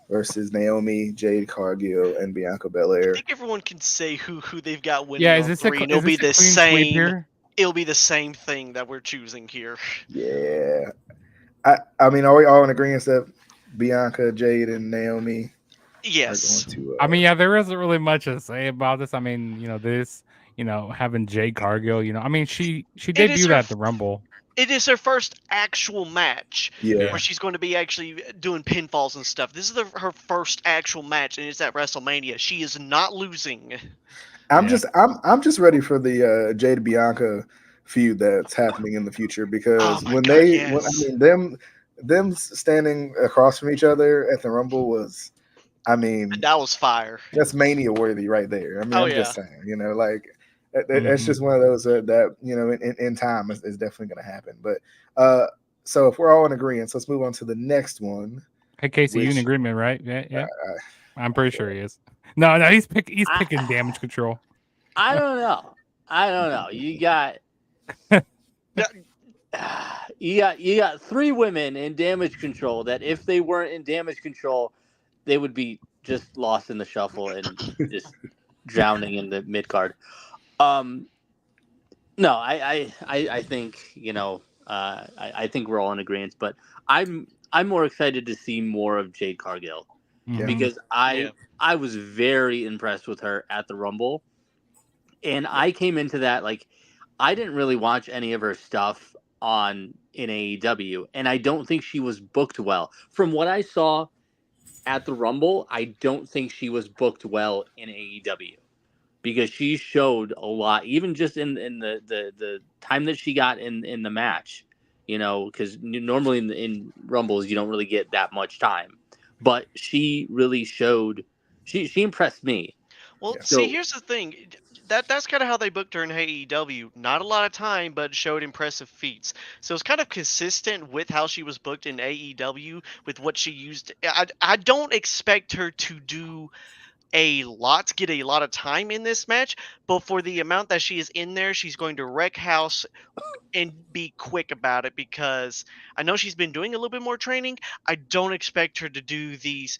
versus Naomi, Jade Cargill, and Bianca I Belair. think everyone can say who they've got winning. Yeah, on is this three, a, and it'll is be this the a clean sweep same. here? It'll be the same thing that we're choosing here. Yeah. I mean, are we all in agreement that Bianca, Jade, and Naomi Yes. are going to? I mean, yeah, there isn't really much to say about this. I mean, having Jade Cargill, I mean, she debuted at the Rumble. It is her first actual match yeah. where she's going to be actually doing pinfalls and stuff. This is her first actual match, and it's at WrestleMania. She is not losing. I'm just ready for the Jade Bianca feud that's happening in the future because them standing across from each other at the Rumble was, I mean, That was fire. that's Mania worthy right there. I mean, I'm just saying, like it's just one of those that in time is definitely going to happen. But so if we're all in agreement, so let's move on to the next one. Hey, Casey, you in agreement, right? Yeah. I'm pretty sure he is. No, he's picking damage control. I don't know. You got you got 3 women in damage control that if they weren't in damage control, they would be just lost in the shuffle and just drowning in the mid card. No, I think I think we're all in agreement, but I'm more excited to see more of Jade Cargill because I was very impressed with her at the Rumble, and I came into that like I didn't really watch any of her stuff in AEW, and I don't think she was booked well. From what I saw at the Rumble, I don't think she was booked well in AEW because she showed a lot, even just in the time that she got in the match, because normally in Rumbles you don't really get that much time, but she really showed, she impressed me. Well, see, here's the thing. That's kind of how they booked her in AEW. Not a lot of time, but showed impressive feats. So it's kind of consistent with how she was booked in AEW with what she used. I don't expect her to do get a lot of time in this match, but for the amount that she is in there, she's going to wreck house and be quick about it because I know she's been doing a little bit more training. I don't expect her to do these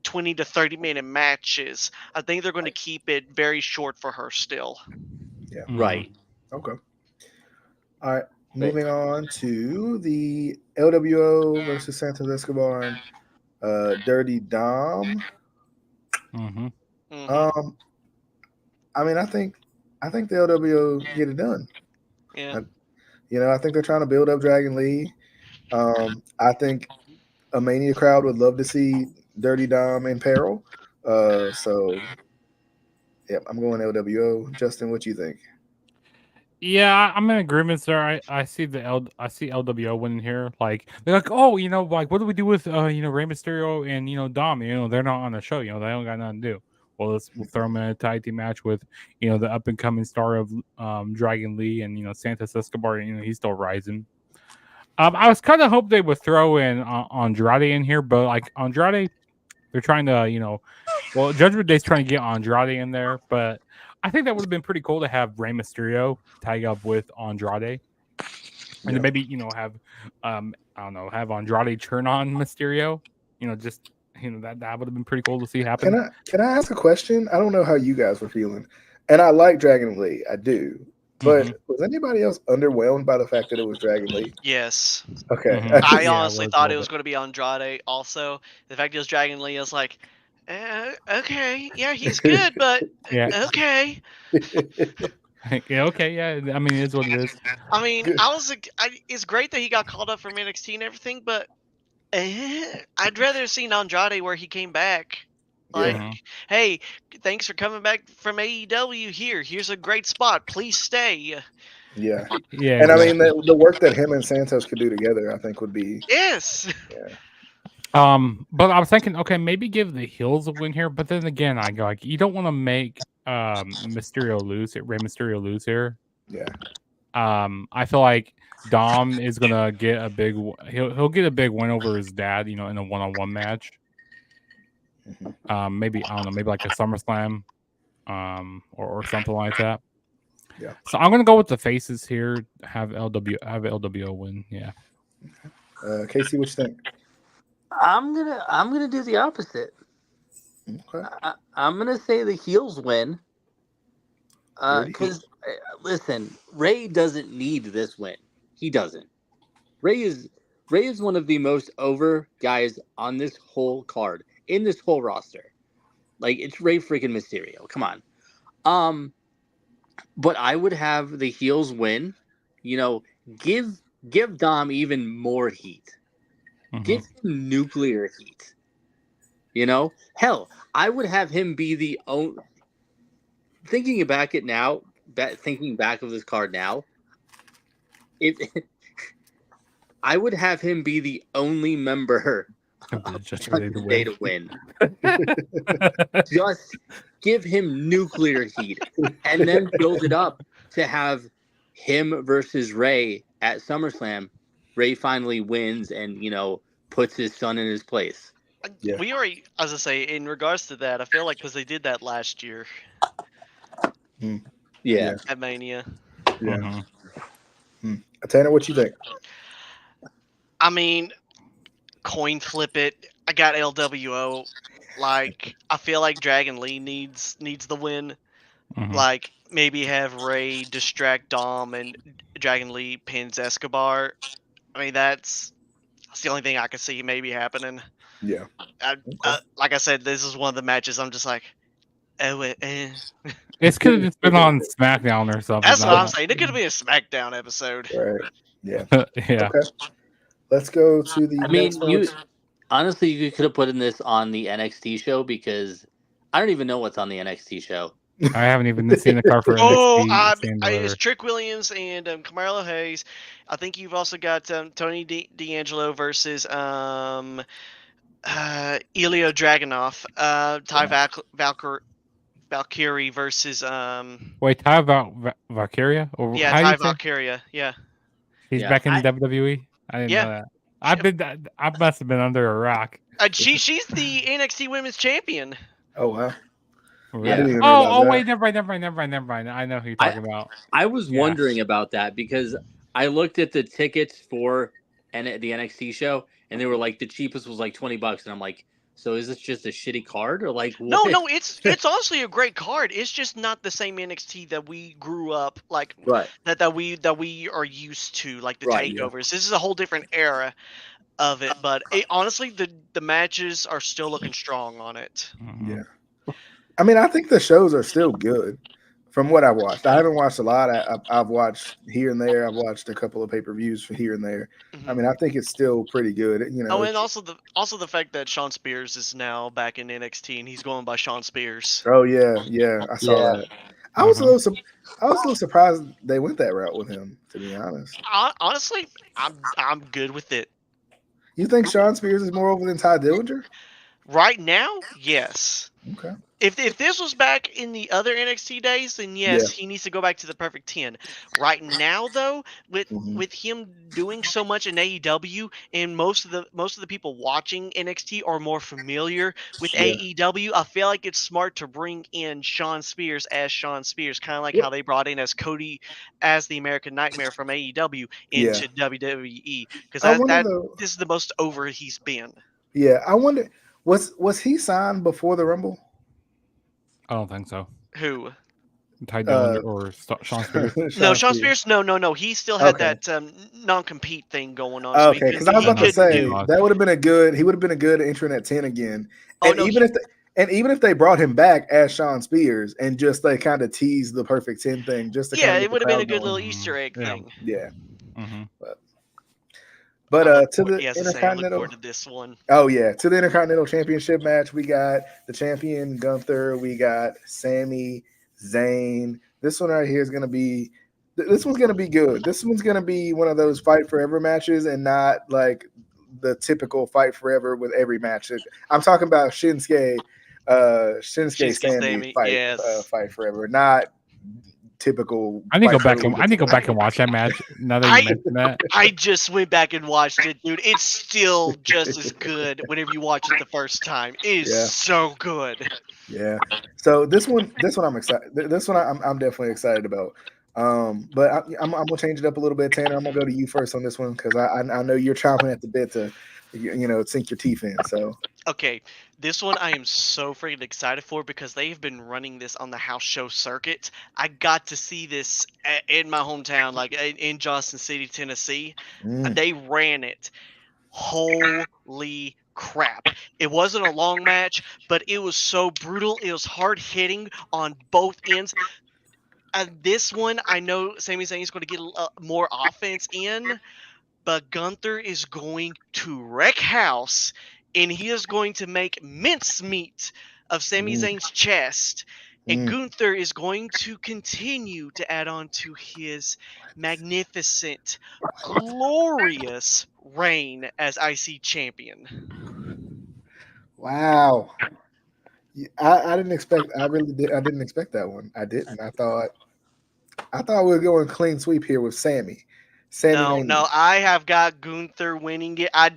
20 to 30-minute matches. I think they're going to keep it very short for her still. Yeah. Right. Okay. All right. Moving on to the LWO versus Santos Escobar and Dirty Dom. Mm-hmm. I mean, I think the LWO get it done. Yeah. I think they're trying to build up Dragon Lee. I think a Mania crowd would love to see Dirty Dom in peril. So, yeah, I'm going LWO. Justin, what you think? Yeah, I'm in agreement, sir. I see LWO winning here. Like they're like, oh, like what do we do with Rey Mysterio and Dom? They're not on the show. They don't got nothing to do. Well, we'll throw them in a tag team match with the up and coming star of Dragon Lee and Santos Escobar. He's still rising. I was kind of hope they would throw in Andrade in here, but like Andrade, they're trying to, well, Judgment Day's trying to get Andrade in there, but I think that would have been pretty cool to have Rey Mysterio tag up with Andrade, and then maybe have, I don't know, have Andrade turn on Mysterio, just that would have been pretty cool to see happen. Can I ask a question? I don't know how you guys were feeling, and I like Dragon Lee, I do. But was anybody else underwhelmed by the fact that it was Dragon Lee? Yes. Okay. I honestly thought it was going to be Andrade. Also, the fact it was Dragon Lee, I was like, okay, yeah, he's good, but okay. Yeah, okay, yeah. I mean, it is what it is. I mean, it's great that he got called up from NXT and everything, but I'd rather have seen Andrade where he came back. Like, hey, thanks for coming back from AEW. Here's a great spot. Please stay. Yeah. Yeah. And I mean, the work that him and Santos could do together, I think would be. Yes. Yeah. But I was thinking, okay, maybe give the heels a win here. But then again, I go like, you don't want to make Mysterio lose it, Rey Mysterio lose here. Yeah. I feel like Dom is gonna get a big. He'll get a big win over his dad, in a one-on-one match. Maybe I don't know, maybe like a SummerSlam, or something like that. Yeah. So I'm gonna go with the faces here. Have LWO win. Yeah. Casey, what you think? I'm gonna do the opposite. Okay. I'm gonna say the heels win. Because listen, Ray doesn't need this win. He doesn't. Ray is one of the most over guys on this whole card, in this whole roster. Like, it's Ray freaking Mysterio. Come on. But I would have the heels win. Give Dom even more heat. Give him nuclear heat. Hell, I would have him be the only. Thinking back of this card now, I would have him be the only member of Judgment Day to win. Just give him nuclear heat, and then build it up to have him versus Ray at SummerSlam. Ray finally wins and puts his son in his place. Yeah. We already, as I say, in regards to that, I feel like because they did that last year. Yeah. At Mania. Yeah. Tanner, what you think? I mean, coin flip it. I got LWO. Like, I feel like Dragon Lee needs the win. Like, maybe have Ray distract Dom and Dragon Lee pins Escobar. I mean, that's the only thing I could see maybe happening. Yeah. Like I said, this is one of the matches I'm just like, It's could have just been on SmackDown or something. That's what I'm saying. It could have been a SmackDown episode. Right. Yeah. Yeah. Okay. Let's go to the. I mean, honestly, you could have put in this on the NXT show because I don't even know what's on the NXT show. I haven't even seen the card for NXT. It's Trick Williams and Carmelo Hayes. I think you've also got Tony D'Angelo versus Ilya Dragunov. Valkyrie versus Wait, Ty Valkyria? Or yeah, Ty Valkyria. Yeah. He's back in WWE. I didn't know that. I must have been under a rock. She's the NXT Women's Champion. Oh wow. Yeah. Oh wait, never mind. I know who you're talking about. I was wondering about that because I looked at the tickets for the NXT show and they were like the cheapest was like $20 and I'm like, so is this just a shitty card or like what? No, it's honestly a great card. It's just not the same NXT that we grew up like that we are used to, like the takeovers. This is a whole different era of it, but honestly the matches are still looking strong on it. Yeah. I mean, I think the shows are still good from what I've watched. I haven't watched a lot. I've watched here and there. I've watched a couple of pay-per-views for here and there. I mean, I think it's still pretty good. And also the fact that Shawn Spears is now back in NXT and he's going by Shawn Spears. Oh yeah, I saw that. I was a little surprised they went that route with him. To be honest, honestly, I'm good with it. You think Shawn Spears is more over than Ty Dillinger? Right now, yes. Okay. If this was back in the other NXT days, then yes, he needs to go back to the perfect 10. Right now, though, with him doing so much in AEW, and most of the people watching NXT are more familiar with AEW, I feel like it's smart to bring in Shawn Spears as Shawn Spears, kind of like how they brought in as Cody as the American Nightmare from AEW into WWE, because this is the most over he's been. Yeah, I wonder, was he signed before the Rumble? I don't think so. Who? Ty Dillinger or Shawn Spears? No, Shawn Spears. No. He still had that non-compete thing going on. Okay, because I was about to say do. that would have been a good. He would have been a good entering at 10 again. Oh, And no, even if they brought him back as Shawn Spears and just like kind of teased the perfect 10 thing, just to kind of it would have been a good going. little Easter egg thing. Yeah. Mm-hmm. But to the I look Intercontinental. forward to this one. Oh yeah, to the Intercontinental Championship match, we got the champion Gunther, we got Sami Zayn. This one right here is gonna be. This one's gonna be good. This one's gonna be one of those fight forever matches, and not like the typical fight forever with every match. I'm talking about Shinsuke Sami fight, yes. fight forever, not typical. I need to go back and watch that match. Now that you mentioned that, I just went back and watched it, dude. It's still just as good whenever you watch it the first time. It is so good. Yeah. So this one I'm excited. This one I'm definitely excited about. But I'm gonna change it up a little bit, Tanner. I'm gonna go to you first on this one because I know you're chomping at the bit to sink your teeth in. So okay, this one I am so freaking excited for because they've been running this on the house show circuit. I got to see this in my hometown, like in Johnson City, Tennessee. They ran it. Holy crap. It wasn't a long match, but it was so brutal. It was hard hitting on both ends. This one, I know Sami Zayn is going to get more offense in, but Gunther is going to wreck house, and he is going to make mincemeat of Sami Zayn's chest. And Gunther is going to continue to add on to his magnificent, glorious reign as IC champion. wow. I didn't expect. I really did. I didn't expect that one. I didn't. I thought we were going clean sweep here with Sammy. No, I have got Gunther winning it. I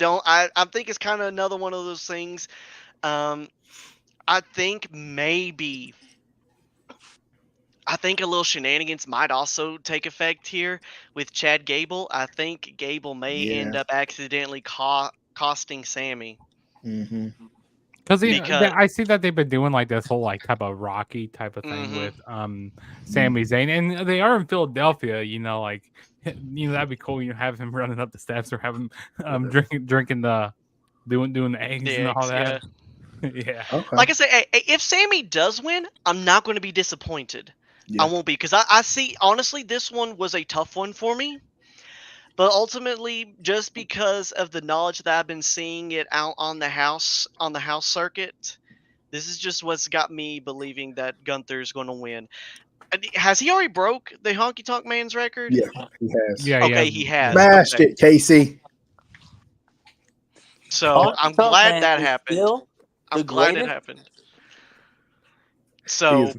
think it's kind of another one of those things. I think a little shenanigans might also take effect here with Chad Gable. I think Gable may end up accidentally costing Sammy. Mm-hmm. Because I see that they've been doing like this whole like type of Rocky type of thing with Sami Zayn, and they are in Philadelphia. Like that'd be cool. Have him running up the steps or have him drinking the doing the eggs and all that. Yeah. Okay. Like I say, if Sammy does win, I'm not going to be disappointed. Yeah. I won't be because I see honestly this one was a tough one for me. But ultimately, just because of the knowledge that I've been seeing it out on the house circuit, this is just what's got me believing that Gunther's going to win. Has he already broke the Honky Tonk Man's record? Yeah, he has. Yeah, okay, he has. Smashed it, Casey. So I'm glad that happened. I'm glad it happened. So.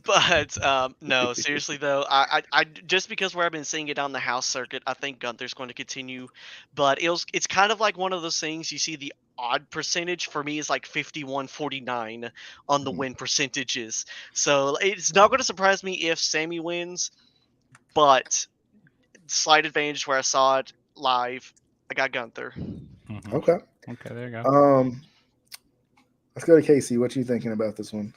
But no, seriously though, I just because where I've been seeing it on the house circuit, I think Gunther's going to continue. But it's kind of like one of those things you see the odd percentage for me is like 51-49 on the win percentages. So it's not going to surprise me if Sammy wins, but slight advantage where I saw it live, I got Gunther. Mm-hmm. Okay, there you go. Let's go to Casey. What you thinking about this one?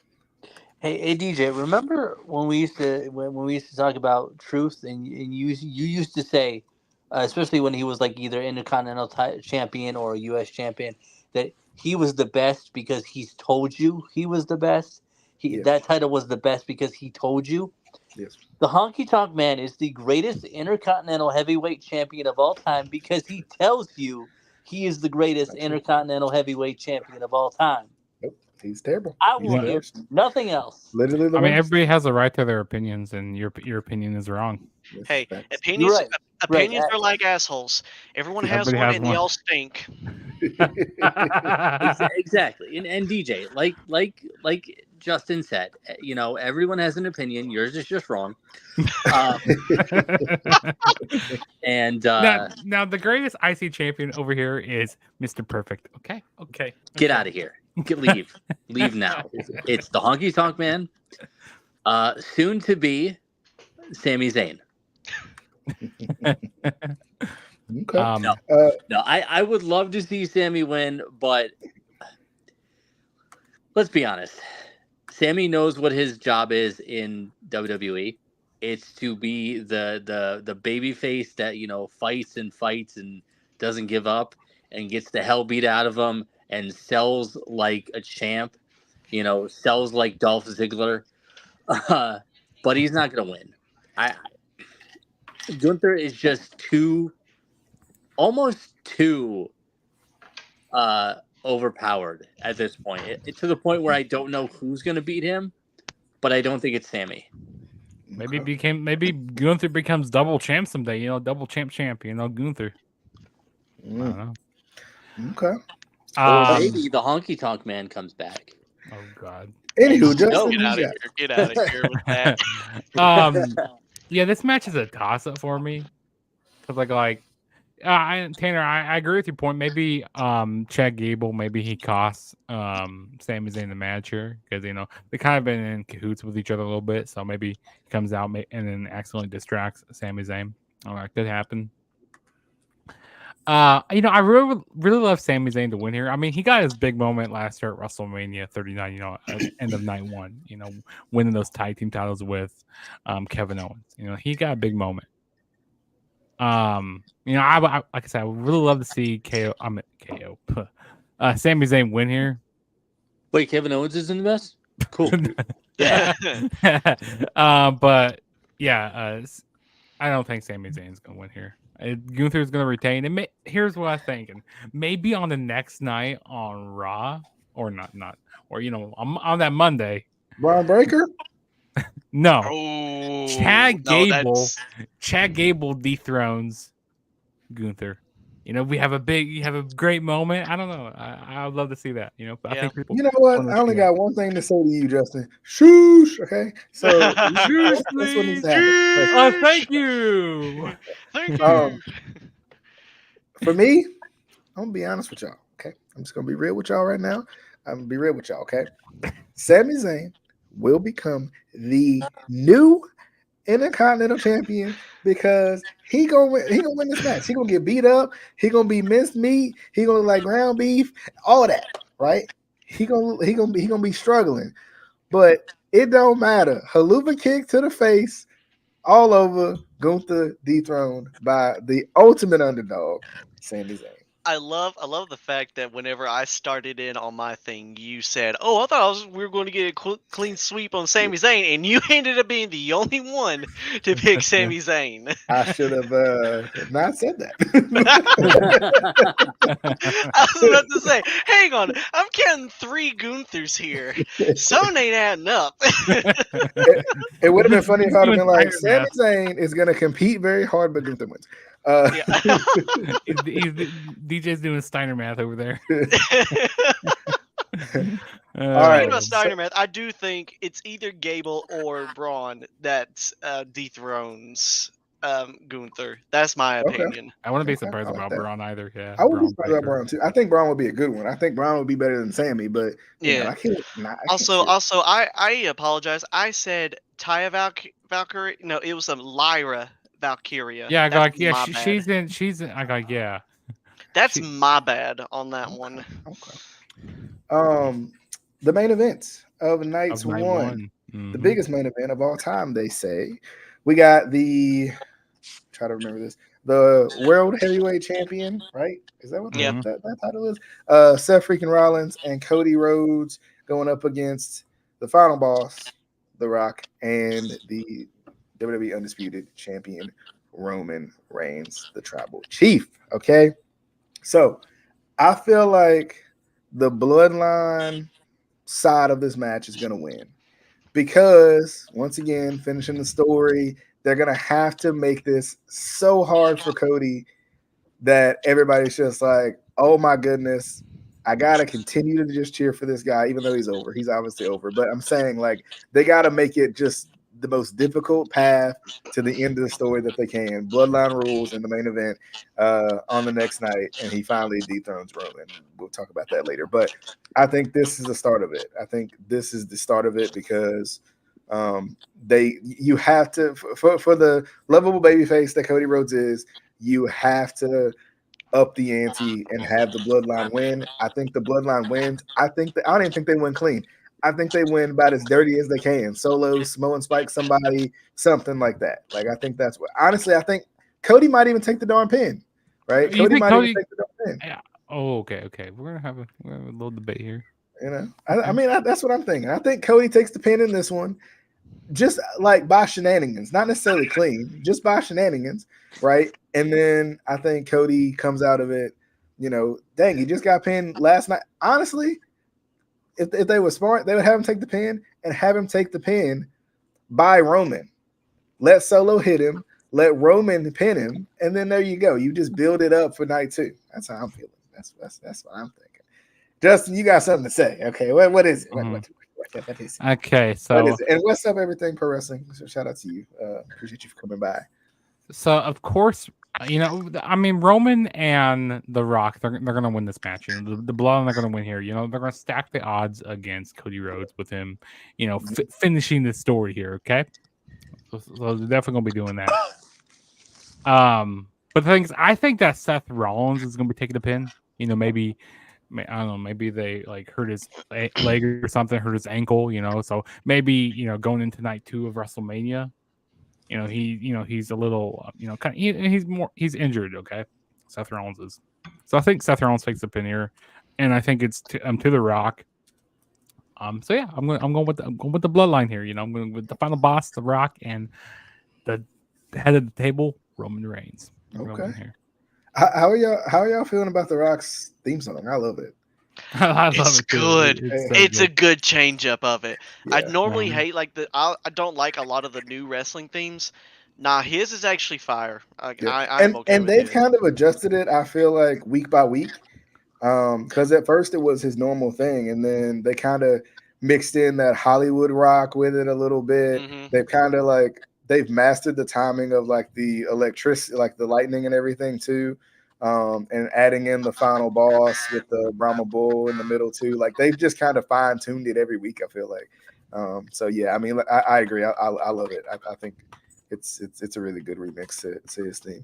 Hey DJ, remember when we used to talk about truth, and you used to say, especially when he was like either Intercontinental champion or U.S. champion, that he was the best because he's told you he was the best. That title was the best because he told you. Yes. The Honky Tonk Man is the greatest Intercontinental Heavyweight champion of all time because he tells you he is the greatest Intercontinental Heavyweight champion of all time. He's terrible. I will hear nothing else. Literally, everybody has a right to their opinions, and your opinion is wrong. Hey, opinions are like assholes. Everyone has one, and they all stink. Exactly. And DJ, like Justin said. Everyone has an opinion. Yours is just wrong. And now the greatest IC champion over here is Mr. Perfect. Okay. Get out of here. Leave now. It's the Honky Tonk Man. Soon to be Sami Zayn. Okay. No, I would love to see Sami win, but let's be honest. Sami knows what his job is in WWE. It's to be the baby face that fights and doesn't give up and gets the hell beat out of him and sells like a champ. Sells like Dolph Ziggler. But he's not gonna win. Gunther is just almost too overpowered at this point. It's to the point where I don't know who's going to beat him, but I don't think it's Sami. Maybe Gunther becomes double champ someday. Double champ. Gunther. I don't know. Okay. Or maybe the Honky Tonk Man comes back. Oh God. Anywho, Justin, get out of here with that. Yeah, this match is a toss-up for me. Because Tanner, I agree with your point. Maybe Chad Gable, maybe he costs Sami Zayn the match here because they kind of been in cahoots with each other a little bit. So maybe he comes out and then accidentally distracts Sami Zayn. That could happen. I really love Sami Zayn to win here. I mean, he got his big moment last year at WrestleMania 39. At the end of night one. Winning those tag team titles with Kevin Owens. He got a big moment. I like I said, I would really love to see Sami Zayn win here. Wait, Kevin Owens is in the best? Cool. Yeah. But yeah, I don't think Sami Zayn's gonna win here. Gunther's gonna retain. And here's what I'm thinking: maybe on the next night on Raw, or not, or on that Monday, Braun Breaker. No, Oh, Chad Gable dethrones Gunther. We have a great moment. I don't know. I would love to see that. I think people. You know what? I only got one thing to say to you, Justin. Shoosh. Okay, so Shoosh, that's what needs please. to happen. Thank you. Thank you. For me, I'm gonna be honest with y'all. Okay, I'm just gonna be real with y'all right now. I'm gonna be real with y'all. Okay, Sami Zayn will become the new Intercontinental Champion because he gonna win this match. He gonna get beat up. He gonna be minced meat. He gonna look like ground beef. All that, right? He gonna be struggling, but it don't matter. Haluva kick to the face, all over. Gunther dethroned by the ultimate underdog, Sami Zayn. I love the fact that whenever I started in on my thing, you said, "Oh, I thought we were going to get a clean sweep on Sami Zayn," and you ended up being the only one to pick Sami Zayn. I should have not said that. I was about to say, hang on, I'm counting 3 Gunthers here. Something ain't adding up. It would have been funny if I would have been like, Sami Zayn is going to compete very hard, but Gunther wins. DJ's doing Steiner math over there. All right. About Steiner math, I do think it's either Gable or Braun that dethrones Gunther. That's my opinion. I wouldn't be surprised about Braun either. Yeah, I would be surprised about Braun too. I think Braun would be a good one. I think Braun would be better than Sami, but I can't. Also, I apologize. I said Taya Valkyrie. No, it was a Lyra Valkyria. Yeah, I got she's in. I got yeah. That's my bad on that one. Okay. The main event of night one. Mm-hmm. The biggest main event of all time, they say. We got try to remember this, the World Heavyweight Champion, right? Is that what that title is? Seth freaking Rollins and Cody Rhodes going up against the final boss, The Rock, and the WWE Undisputed Champion, Roman Reigns, the Tribal Chief. Okay? So, I feel like the Bloodline side of this match is going to win because, once again, finishing the story, they're going to have to make this so hard for Cody that everybody's just like, oh my goodness, I gotta continue to just cheer for this guy, even though he's over. He's obviously over, but I'm saying like they gotta make it just the most difficult path to the end of the story that they can. Bloodline rules in the main event on the next night, and he finally dethrones Roman. We'll talk about that later, but I think this is the start of it. I think this is the start of it because you have to for the lovable babyface that Cody Rhodes is, you have to up the ante and have the bloodline win. I think the bloodline wins. I don't even think they win clean. I think they win about as dirty as they can. Solo, Samoan Spike, somebody, something like that. Like I think that's what. Honestly, I think Cody might even take the darn pin. Right? You Cody think might even Cody? take the darn pin. Yeah. Oh, okay. We're gonna have a little debate here. You know, I mean that's what I'm thinking. I think Cody takes the pin in this one, just like by shenanigans, not necessarily clean, just by shenanigans, right? And then I think Cody comes out of it. You know, dang, he just got pinned last night. Honestly, if they were smart, they would have him take the pin and have him take the pin by Roman. Let Solo hit him, let Roman pin him, and then there you go. You just build it up for night 2. That's how I'm feeling. That's what I'm thinking. Justin, you got something to say? Okay, what is it? What is it? Okay, so What is it? And what's up, everything pro wrestling? So shout out to you. Appreciate you for coming by. So of course, I mean Roman and The Rock, they're gonna win this match. You know, the Bloodline are gonna win here. You know, they're gonna stack the odds against Cody Rhodes with him. You know, finishing this story here. Okay, so they're definitely gonna be doing that. But the thing is, I think that Seth Rollins is gonna be taking the pin. You know, maybe I don't know, maybe they like hurt his leg or something, hurt his ankle. You know, so maybe going into night 2 of WrestleMania. He's a little, he's injured. Okay, Seth Rollins is. So I think Seth Rollins takes the pin here, and I think it's to The Rock. So yeah, I'm going with the bloodline here. I'm going with the final boss, The Rock, and the head of the table, Roman Reigns. Okay. Here. How are y'all feeling about The Rock's theme song? I love it. I love it's it too. good. It's so a good change up of it. Yeah. I normally hate I don't like a lot of the new wrestling themes. Nah, his is actually fire. I'm okay with they've it. kind of adjusted it. I feel like week by week, because at first it was his normal thing, and then they kind of mixed in that Hollywood rock with it a little bit. Mm-hmm. They've kind of they've mastered the timing of like the electricity, like the lightning and everything too. And adding in the final boss with the Brahma Bull in the middle too. Like they've just kind of fine tuned it every week. I feel like. So yeah, I mean, I agree. I love it. I think it's a really good remix to his theme.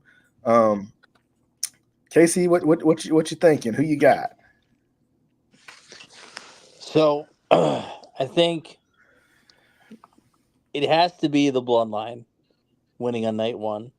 Casey, what you thinking? Who you got? So I think it has to be the Bloodline winning on night 1,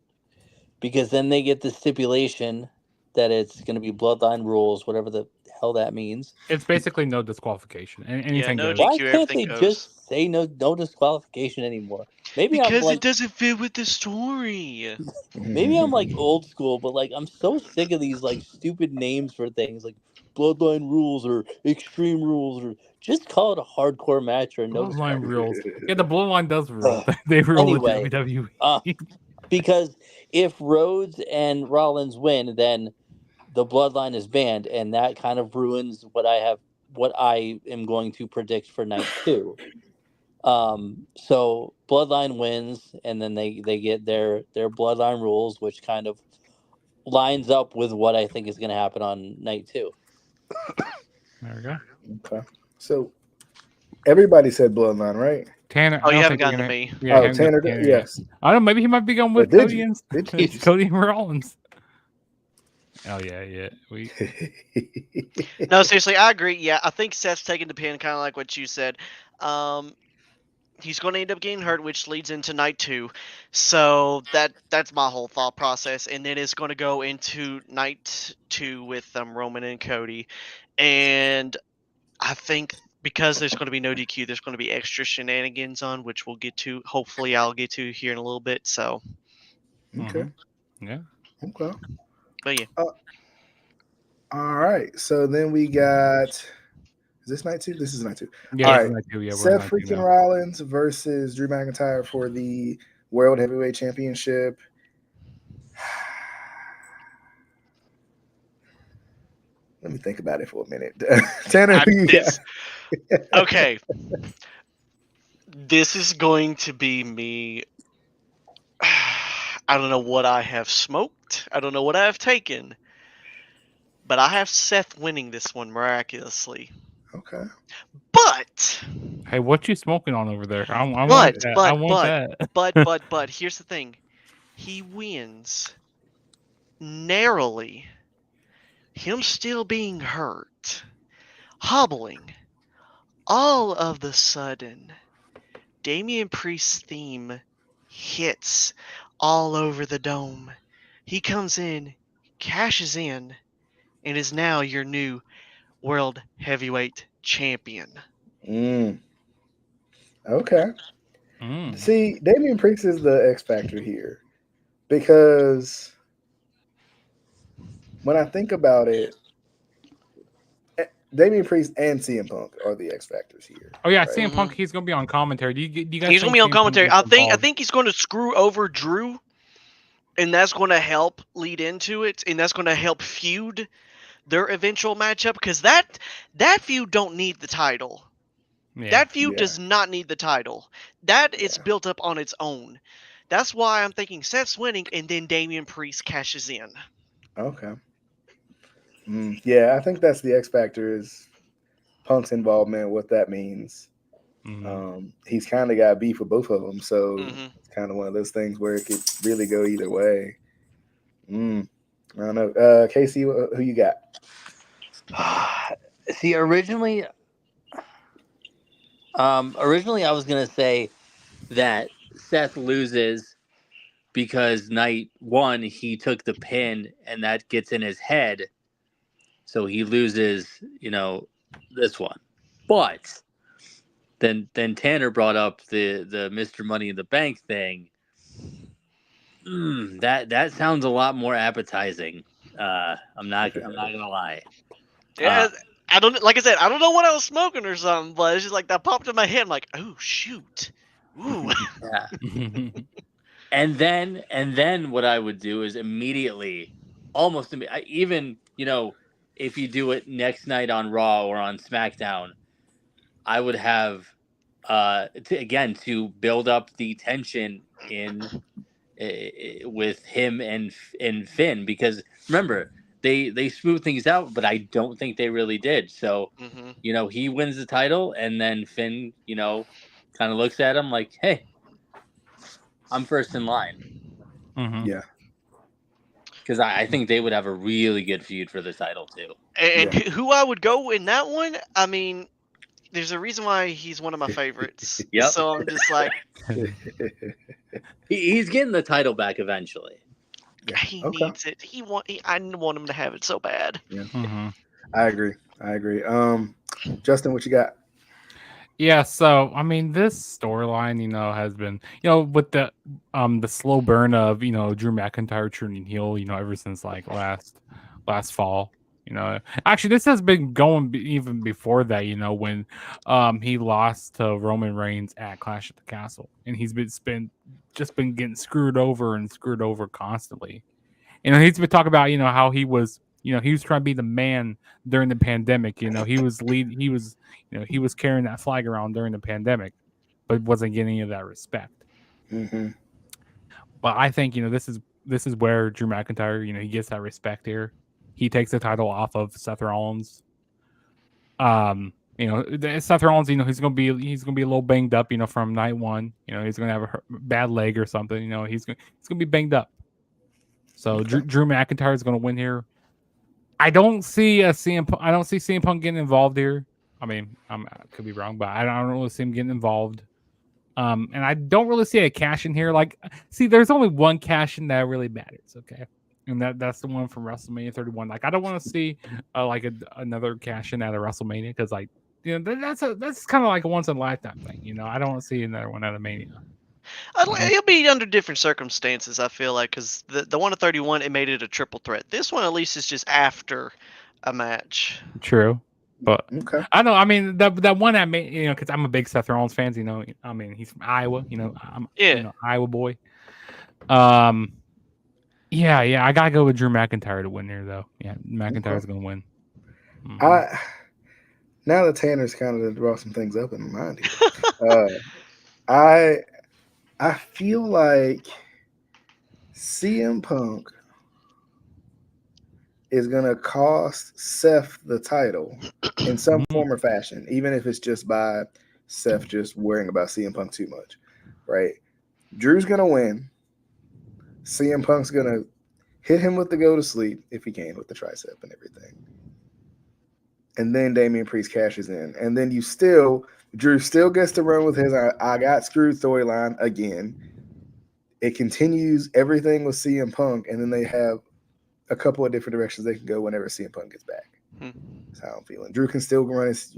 because then they get the stipulation that it's going to be Bloodline rules, whatever the hell that means. It's basically no disqualification. Anything no goes. Why DQ, can't they goes. just say no disqualification anymore? Maybe because I'm it doesn't fit with the story. Maybe I'm like old school, but like I'm so sick of these like stupid names for things like Bloodline rules or Extreme rules, or just call it a hardcore match or a no Bloodline rules. Yeah, the Bloodline does rule. They rule Anyway, the WWE. Because if Rhodes and Rollins win, then the Bloodline is banned, and that kind of ruins what I am going to predict for night 2. So Bloodline wins, and then they get their Bloodline rules, which kind of lines up with what I think is going to happen on night 2. There we go. Okay. So everybody said Bloodline, right? Tanner. Oh, you haven't gotten to me. Yeah, Tanner. Yes. I don't know. Maybe he might be going with Cody and Did you? Cody and Rollins. Oh yeah. No, seriously, I agree. Yeah, I think Seth's taking the pin, kind of like what you said. He's going to end up getting hurt, which leads into night 2. So that's my whole thought process, and then it's going to go into night 2 with Roman and Cody, and I think because there's going to be no DQ, there's going to be extra shenanigans on, which we'll get to. Hopefully, I'll get to here in a little bit. So, okay, yeah, okay, but yeah. All right. So then we got. Is this night 2? This is night 2. Yeah, all right. night 2. Yeah, Seth freaking Rollins versus Drew McIntyre for the World Heavyweight Championship. Let me think about it for a minute. Tanner, I, who you got? this okay. This is going to be me. I don't know what I have smoked. I don't know what I have taken. But I have Seth winning this one miraculously. Okay. But, Hey, what you smoking on over there? I want that. I want that. but, here's the thing. He wins narrowly. Him still being hurt, hobbling. All of the sudden, Damian Priest's theme hits all over the dome. He comes in, cashes in, and is now your new World Heavyweight Champion. Okay. Mm. See, Damian Priest is the X factor here because when I think about it, Damian Priest and CM Punk are the X factors here. Oh yeah, right? CM Punk. He's gonna be on commentary. Do you guys? He's gonna think be on CM Punk commentary. gets I involved? think he's going to screw over Drew, and that's going to help lead into it, and that's going to help feud their eventual matchup because that feud don't need the title. Yeah. That feud does not need the title. That is built up on its own. That's why I'm thinking Seth's winning, and then Damian Priest cashes in. Okay. Yeah, I think that's the X factor is Punk's involvement. What that means. He's kind of got beef with both of them, so it's kind of one of those things where it could really go either way. I don't know. Casey, who you got? See, originally I was gonna say that Seth loses because night one he took the pin and that gets in his head, so he loses. This one, but then Tanner brought up the Mr. Money in the Bank thing. That sounds a lot more appetizing. I'm not gonna lie. Yeah, I don't like I said, I don't know what I was smoking or something, but it's just like that popped in my head. I'm like, oh shoot, ooh. Yeah. And then what I would do is immediately, even if you do it next night on Raw or on SmackDown, I would have to build up the tension in with him and Finn, because remember they smooth things out, but I don't think they really did. So he wins the title, and then Finn kind of looks at him like, hey, I'm first in line. Yeah. Because I think they would have a really good feud for the title too. And who I would go in that one? I mean, there's a reason why he's one of my favorites. Yep. So I'm just like, he's getting the title back eventually. he needs it. I want him to have it so bad. Yeah. I agree. Justin, what you got? Yeah, so I mean, this storyline, has been, with the slow burn of, Drew McIntyre turning heel, ever since like last fall. Actually, this has been going even before that. When he lost to Roman Reigns at Clash at the Castle, and he's been getting screwed over constantly. He's been talking about how he was trying to be the man during the pandemic. He was carrying that flag around during the pandemic, but wasn't getting any of that respect. But I think this is where Drew McIntyre he gets that respect here. He takes the title off of Seth Rollins. Seth Rollins, he's gonna be a little banged up, from night one. He's gonna have a bad leg or something. He's gonna be banged up. So Drew McIntyre is gonna win here. I don't see CM Punk getting involved here. I mean, I could be wrong, but I don't really see him getting involved. And I don't really see a cash in here. There's only one cash in that really matters. Okay. And that's the one from WrestleMania 31. I don't want to see another cash in at a WrestleMania because that's kind of like a once in a lifetime thing. I don't want to see another one at a Mania. It'll be under different circumstances, I feel like, because the one at 31, it made it a triple threat. This one, at least, is just after a match. True. But I know. I mean, that one I made, because I'm a big Seth Rollins fan. I mean, he's from Iowa. I'm Iowa boy. Yeah. I gotta go with Drew McIntyre to win here, though. Yeah, McIntyre's gonna win. I now that Tanner's kind of brought some things up in my mind here. I feel like CM Punk is gonna cost Seth the title in some form or fashion, even if it's just by Seth just worrying about CM Punk too much, right? Drew's gonna win. CM Punk's gonna hit him with the go to sleep if he can with the tricep and everything. And then Damian Priest cashes in. And then Drew still gets to run with his I got screwed storyline again. It continues everything with CM Punk, and then they have a couple of different directions they can go whenever CM Punk gets back. That's how I'm feeling. Drew can still run his,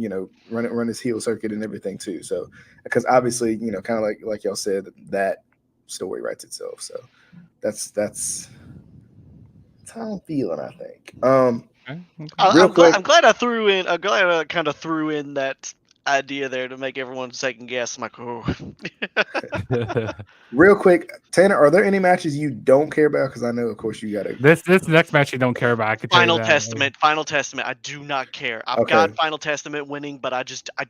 run his heel circuit and everything too. So, because obviously, kind of like y'all said, that story writes itself. So, that's how I'm feeling. I think. I'm glad I threw in. I'm glad I kind of threw in that idea there to make everyone second guess. I'm like, oh. Real quick, Tanner, are there any matches you don't care about? Because I know, of course, you got to. This next match you don't care about. I could tell Final you that. Testament. Final Testament. I do not care. I've got Final Testament winning, but I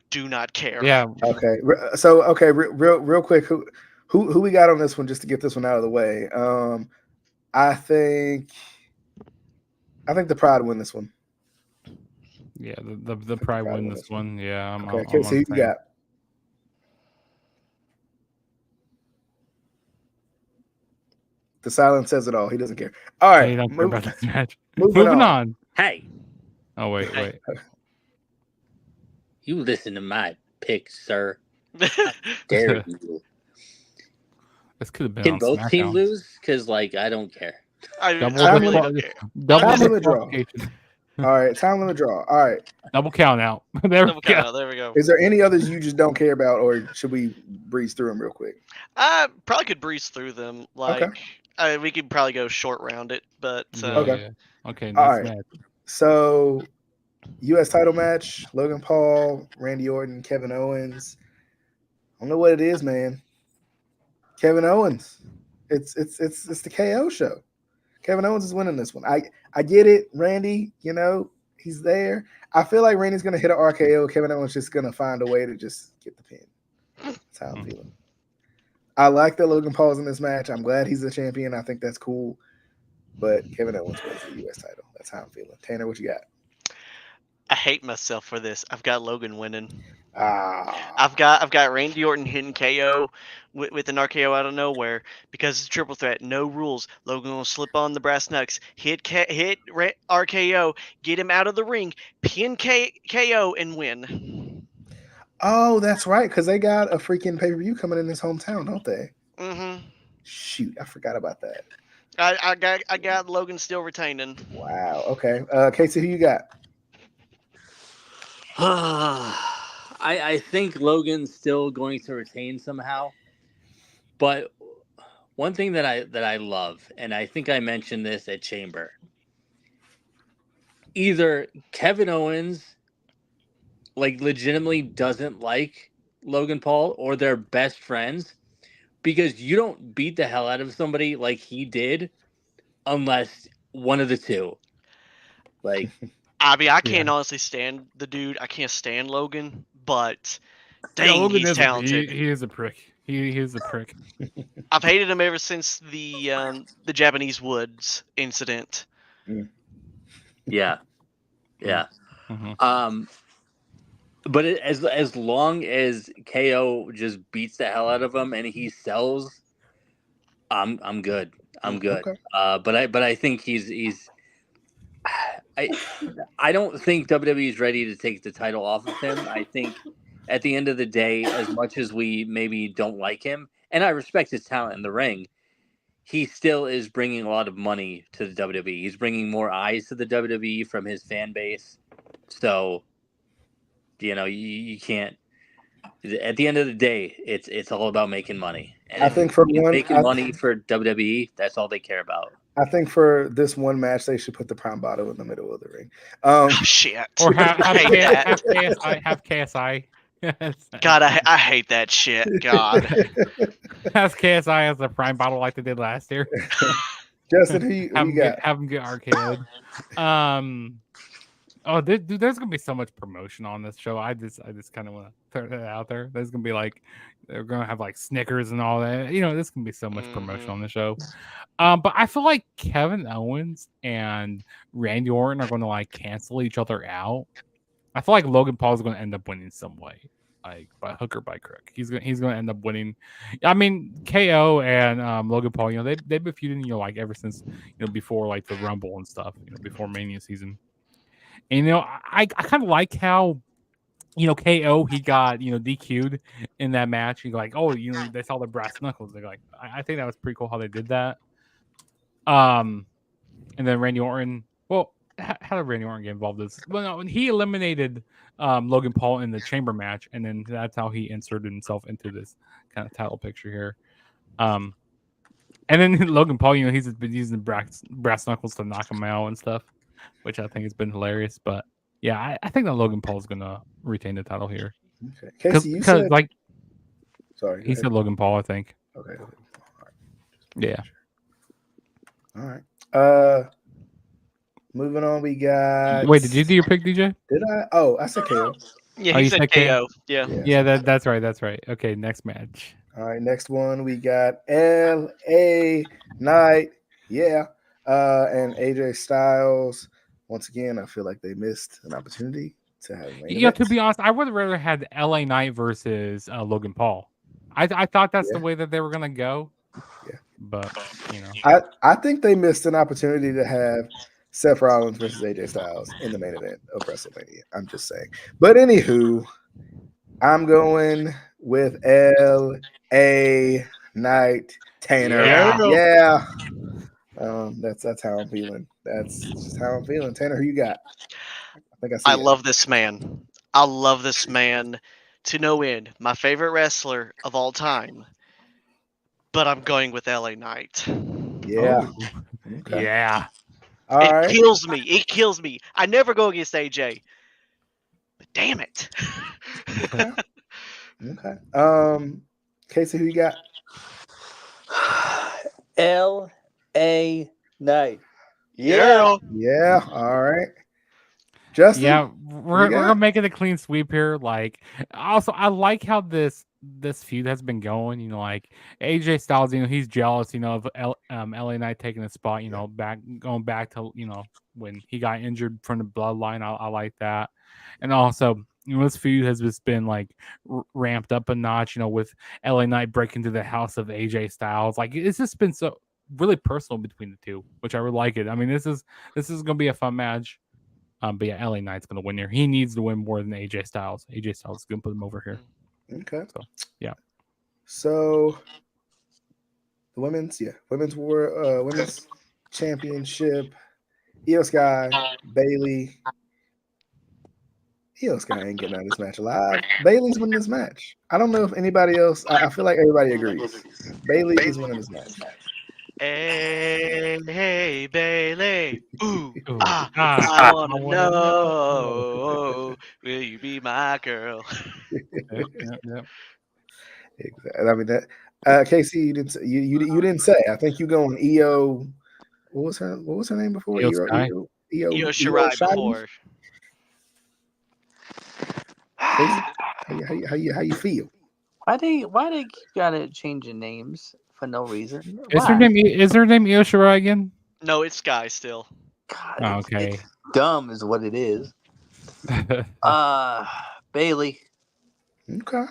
do not care. Yeah. Okay. So real quick, who we got on this one just to get this one out of the way? I think the Pride win this one. Yeah, the Pride win this one. Yeah. Okay, so who you got? The silence says it all. He doesn't care. All right. He don't care about this match. Moving on. Hey. Oh, wait. You listen to my picks, sir. How dare you? This could have been Can on both SmackDown. teams lose? Because, I don't care. I Double limit draw. All right, time limit draw. All right. Double count out. There we go. Is there any others you just don't care about, or should we breeze through them real quick? I probably could breeze through them. We could probably go short round it, but okay. Okay. All Next right. match. So, U.S. title match: Logan Paul, Randy Orton, Kevin Owens. I don't know what it is, man. Kevin Owens. It's the KO show. Kevin Owens is winning this one. I get it, Randy. He's there. I feel like Randy's gonna hit an RKO. Kevin Owens just gonna find a way to just get the pin. That's how I'm feeling. I like that Logan Paul's in this match. I'm glad he's the champion. I think that's cool. But Kevin Owens wins the U.S. title. That's how I'm feeling. Tanner, what you got? I hate myself for this. I've got Logan winning. I've got Randy Orton hitting KO with an RKO out of nowhere because it's a triple threat. No rules. Logan will slip on the brass knucks, hit RKO, get him out of the ring, pin KO, and win. Oh, that's right, because they got a freaking pay-per-view coming in his hometown, don't they? Mm-hmm. Shoot, I forgot about that. I got Logan still retaining. Wow. Okay. Casey, who you got? I think Logan's still going to retain somehow, but one thing that I love, and I think I mentioned this at Chamber, either Kevin Owens legitimately doesn't like Logan Paul, or they're best friends, because you don't beat the hell out of somebody like he did unless one of the two. I mean, I can't honestly stand the dude. I can't stand Logan, but dang, he's talented. He is a prick. He is a prick. I've hated him ever since the Japanese Woods incident. Yeah. Mm-hmm. But as long as KO just beats the hell out of him and he sells, I'm good. I'm good. Okay. But I think he's. I don't think WWE is ready to take the title off of him. I think at the end of the day, as much as we maybe don't like him, and I respect his talent in the ring, he still is bringing a lot of money to the WWE. He's bringing more eyes to the WWE from his fan base. So, you can't. At the end of the day, it's all about making money. And I think for making money for WWE, that's all they care about. I think for this one match, they should put the Prime Bottle in the middle of the ring. Shit. Or have KSI. God, I hate that shit. God. Have KSI as a Prime Bottle like they did last year. Justin, who you got? Have him get RKO'd. Oh, dude, there's gonna be so much promotion on this show. I just kind of want to throw that out there. There's gonna be like, they're gonna have like Snickers and all that. There's gonna be so much promotion on the show. But I feel like Kevin Owens and Randy Orton are gonna like cancel each other out. I feel like Logan Paul is gonna end up winning some way, like by hook or by crook. He's gonna end up winning. I mean, KO and Logan Paul, they've been feuding, like ever since before like the Rumble and stuff, before Mania season. And I kind of like how KO he got DQ'd in that match. He's like, oh, they saw the brass knuckles. They're like, I think that was pretty cool how they did that. And then Randy Orton. Well, how did Randy Orton get involved in this? Well, no, he eliminated Logan Paul in the chamber match, and then that's how he inserted himself into this kind of title picture here. And then Logan Paul, he's been using brass knuckles to knock him out and stuff, which I think has been hilarious. But yeah, I think that Logan Paul is gonna retain the title here. Okay, Casey, you said like, sorry, he said Logan Paul, I think. Okay. All right. Yeah. All right. Moving on, we got. Wait, did you do your pick, DJ? Did I? Oh, I said KO. Yeah, he said KO. Yeah. Yeah, that's right. That's right. Okay, next match. All right, next one we got LA Knight, and AJ Styles. Once again, I feel like they missed an opportunity to have. To be honest, I would have rather had LA Knight versus Logan Paul. I thought that's the way that they were gonna go. Yeah, but I think they missed an opportunity to have Seth Rollins versus AJ Styles in the main event of WrestleMania. I'm just saying. But anywho, I'm going with LA Knight Tanner. Yeah. That's how I'm feeling. That's just how I'm feeling. Tanner, who you got? I love this man. I love this man to no end. My favorite wrestler of all time. But I'm going with LA Knight. Yeah. Okay. Yeah. It kills me. It kills me. I never go against AJ. But damn it. Okay. Casey, who you got? LA Knight. Yeah. Yeah. All right. Justin? Yeah, we're gonna make it a clean sweep here. Like, also, I like how this feud has been going. Like AJ Styles, he's jealous, of LA Knight taking the spot. Going back to when he got injured from the bloodline. I like that, and also this feud has just been like ramped up a notch. With LA Knight breaking into the house of AJ Styles. Like it's just been so really personal between the two, which I really like it. I mean, this is gonna be a fun match. But yeah, LA Knight's gonna win here. He needs to win more than AJ Styles. AJ Styles is gonna put him over here. Okay. So yeah. So the women's championship. Io Sky, Bailey. Io Sky ain't getting out of this match alive. Bailey's winning this match. I don't know if anybody else. I feel like everybody agrees. Bailey is winning this match. Hey, Bailey. I want to know. Will you be my girl? Yep. Exactly. I mean that. Casey, you didn't say. I think you going Io. What was her name before? Io Shirai before. How you feel? Why they keep gotta changing names for no reason? Is her name Io Shirai again? No, it's Sky still. God, okay. It's dumb is what it is. Bailey. Okay.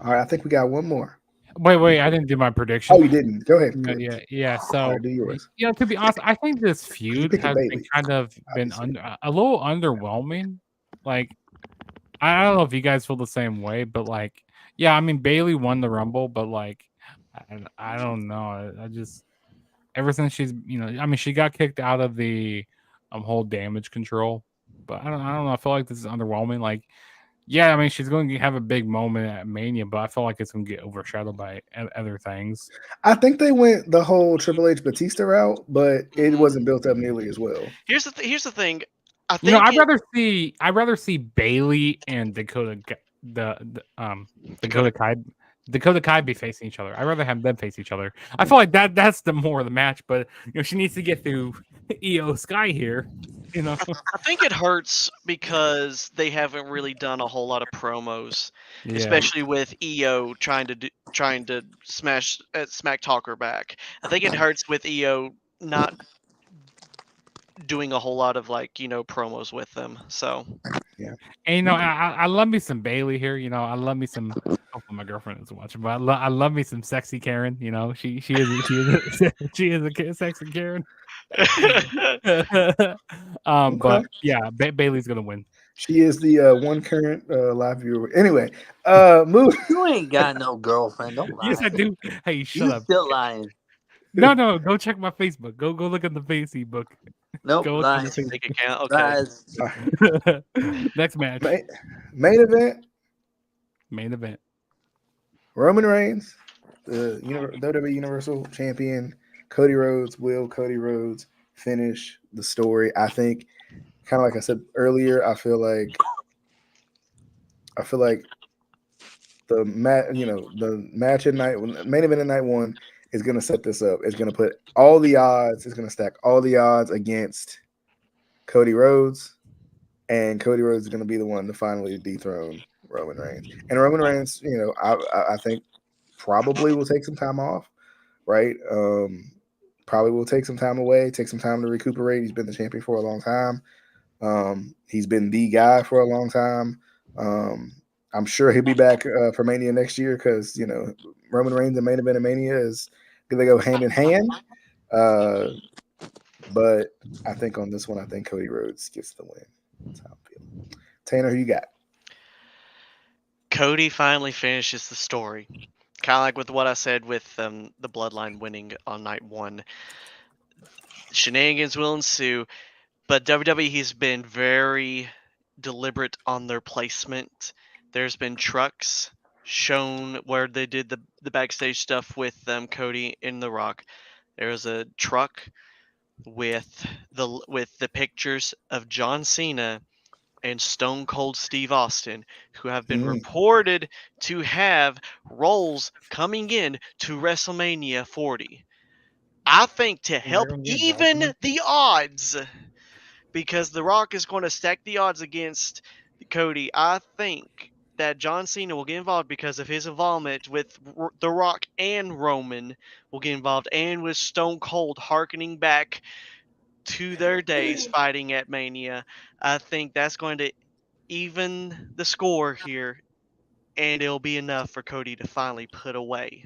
All right, I think we got one more. Wait, I didn't do my prediction. Oh, you didn't. Go ahead. Yeah. So, do yours. To be honest, I think this feud has been a little underwhelming. Like, I don't know if you guys feel the same way, but like, yeah, I mean, Bailey won the Rumble, but like, I don't know. I just ever since she's, she got kicked out of the whole damage control, but I don't know. I feel like this is underwhelming. Like, yeah, I mean, she's going to have a big moment at Mania, but I feel like it's going to get overshadowed by other things. I think they went the whole Triple H Batista route, but it wasn't built up nearly as well. Here's the thing. I think I'd rather see Bailey and Dakota Kai be facing each other. I'd rather have them face each other. I feel like that's the more of the match, but she needs to get through Io Sky here. You know. I think it hurts because they haven't really done a whole lot of promos, Yeah. especially with EO trying to smack Talker back. I think it hurts with EO not doing a whole lot of promos with them. So And I love me some Bailey here. I love me some. Hopefully my girlfriend is watching, but I love me some sexy Karen. She is a sexy Karen. But yeah, Bailey's gonna win. She is the one current live viewer. Anyway, move. You ain't got no girlfriend. Don't lie. Yes, I do. Hey, shut You up. still lying. No. Go check my Facebook. Go look at the Facebook. Nope, Go look lying. at the fake account. Okay. Facebook. Next match. Main event. Main event. Roman Reigns, the WWE Universal Champion. Cody Rhodes. Will Cody Rhodes finish the story? I think, kind of like I said earlier, I feel like the match at main event at night one is going to set this up. It's going to put all the odds. It's going to stack all the odds against Cody Rhodes, and Cody Rhodes is going to be the one to finally dethrone Roman Reigns. And Roman Reigns, I think probably will take some time off, right? Probably will take some time away, take some time to recuperate. He's been the champion for a long time. He's been the guy for a long time. I'm sure he'll be back for Mania next year because, Roman Reigns and main event of Mania is going to go hand in hand. But I think on this one, I think Cody Rhodes gets the win. That's how I'm feeling. Tanner, who you got? Cody finally finishes the story. Kind of like with what I said with the Bloodline winning on night one. Shenanigans will ensue, but WWE has been very deliberate on their placement. There's been trucks shown where they did the backstage stuff with Cody and The Rock. There was a truck with the pictures of John Cena and Stone Cold Steve Austin, who have been reported to have roles coming in to WrestleMania 40. I think to help even the odds, because The Rock is going to stack the odds against Cody, I think that John Cena will get involved because of his involvement with The Rock, and Roman will get involved, and with Stone Cold harkening back to their days fighting at Mania. I think that's going to even the score here, and it'll be enough for Cody to finally put away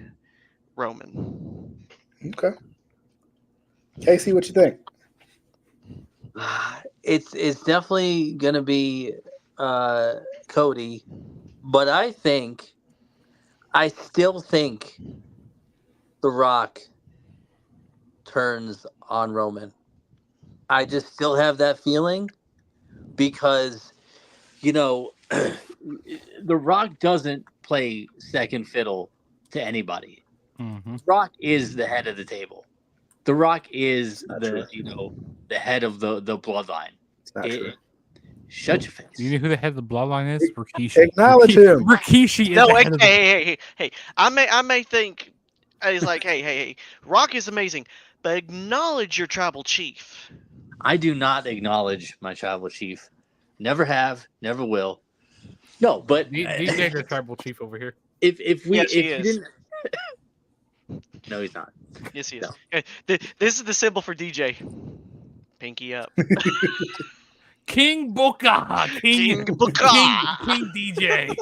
Roman. Okay. Casey, what you think? It's definitely gonna be Cody, but I still think The Rock turns on Roman. I just still have that feeling because The Rock doesn't play second fiddle to anybody. Mm-hmm. Rock is the head of the table. The Rock is true. The head of the bloodline. It's not true. Shut your face. You know who the head of the bloodline is? Rikishi. Acknowledge him. Rikishi is No, the head of the... hey. I may think it's like, hey. Rock is amazing, but acknowledge your tribal chief. I do not acknowledge my tribal chief. Never have, never will. No, but DJ's your tribal chief over here. If Yes, he you is. didn't, no, he's not. Yes, he is. No. Okay, this is the symbol for DJ. Pinky up. King Booker. King Booker. King DJ.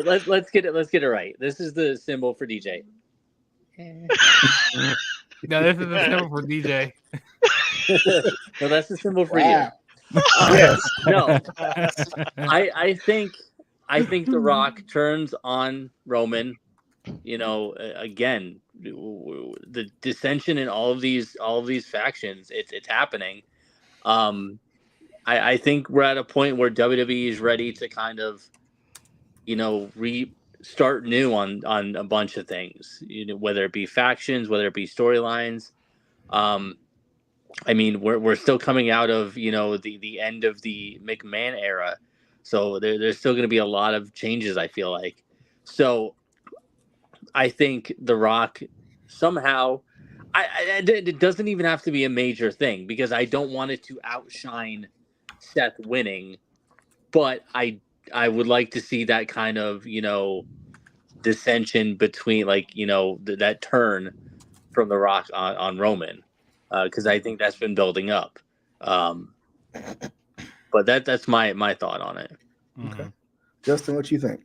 Let's get it right. This is the symbol for DJ. No, this is the symbol for DJ. No, that's the symbol for Wow. you. Yes. No, I think The Rock turns on Roman. Again, the dissension in all of these factions, it's happening. I think we're at a point where WWE is ready to kind of, restart new on a bunch of things. Whether it be factions, whether it be storylines. We're still coming out of the end of the McMahon era, so there's still going to be a lot of changes. I feel like, so I think The Rock somehow, It doesn't even have to be a major thing because I don't want it to outshine Seth winning, but I would like to see that kind of dissension between that turn from The Rock on Roman because I think that's been building up. But that's my thought on it. Okay, Justin, what you think?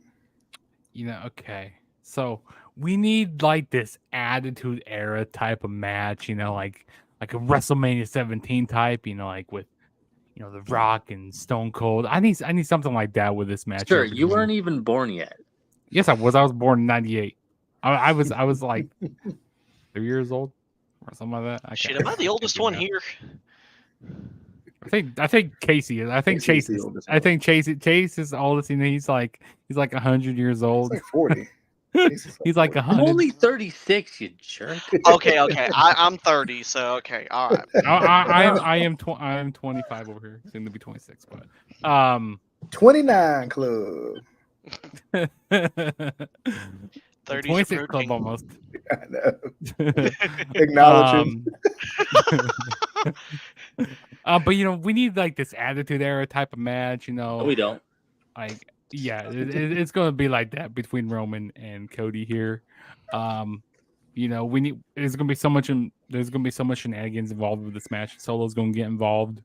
Okay. So we need like this Attitude Era type of match, like a WrestleMania 17 type, like with The Rock and Stone Cold. I need something like that with this match. Sure, you weren't even born yet. Yes, I was. I was born in '98. I was like 3 years old or something like that. Shit, am I the oldest one here? I think Casey is. I think Chase is. I think Chase is the oldest. He's like 100 years old. He's like 40. He's like 100. I'm only 36, you jerk. Okay. I'm 30, so okay, all right. I am 25 over here, soon to be 26. But 29 club. 26 club almost. I know. Acknowledging. But we need like this Attitude Era type of match. No, we don't. Like, yeah, it's gonna be like that between Roman and Cody here. We need. There's gonna be so much shenanigans involved with this match. Solo's gonna get involved.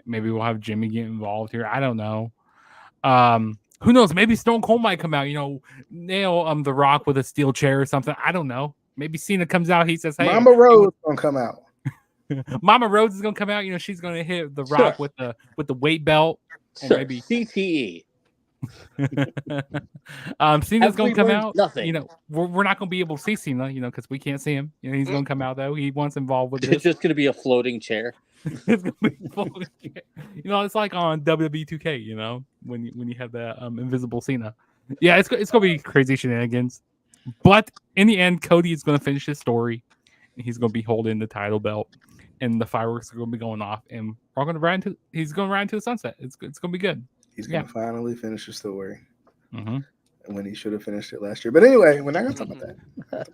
Maybe we'll have Jimmy get involved here. I don't know. Who knows? Maybe Stone Cold might come out. Nail The Rock with a steel chair or something. I don't know. Maybe Cena comes out. He says, "Hey, Mama Rose gonna come out." Mama Rose is gonna come out. She's gonna hit The Rock with the weight belt. Or maybe CTE. Cena's gonna come out. Nothing. We're not gonna be able to see Cena. Because we can't see him. He's gonna come out though. He wants involved with this. It's just gonna be a floating chair. It's gonna be floating chair. It's like on WWE 2K. When you have the invisible Cena. Yeah, it's gonna be crazy shenanigans. But in the end, Cody is gonna finish his story. He's gonna be holding the title belt, and the fireworks are gonna be going off, and he's gonna ride into the sunset. It's gonna be good. He's gonna finally finish the story. Mm-hmm. When he should have finished it last year. But anyway, we're not gonna talk about that.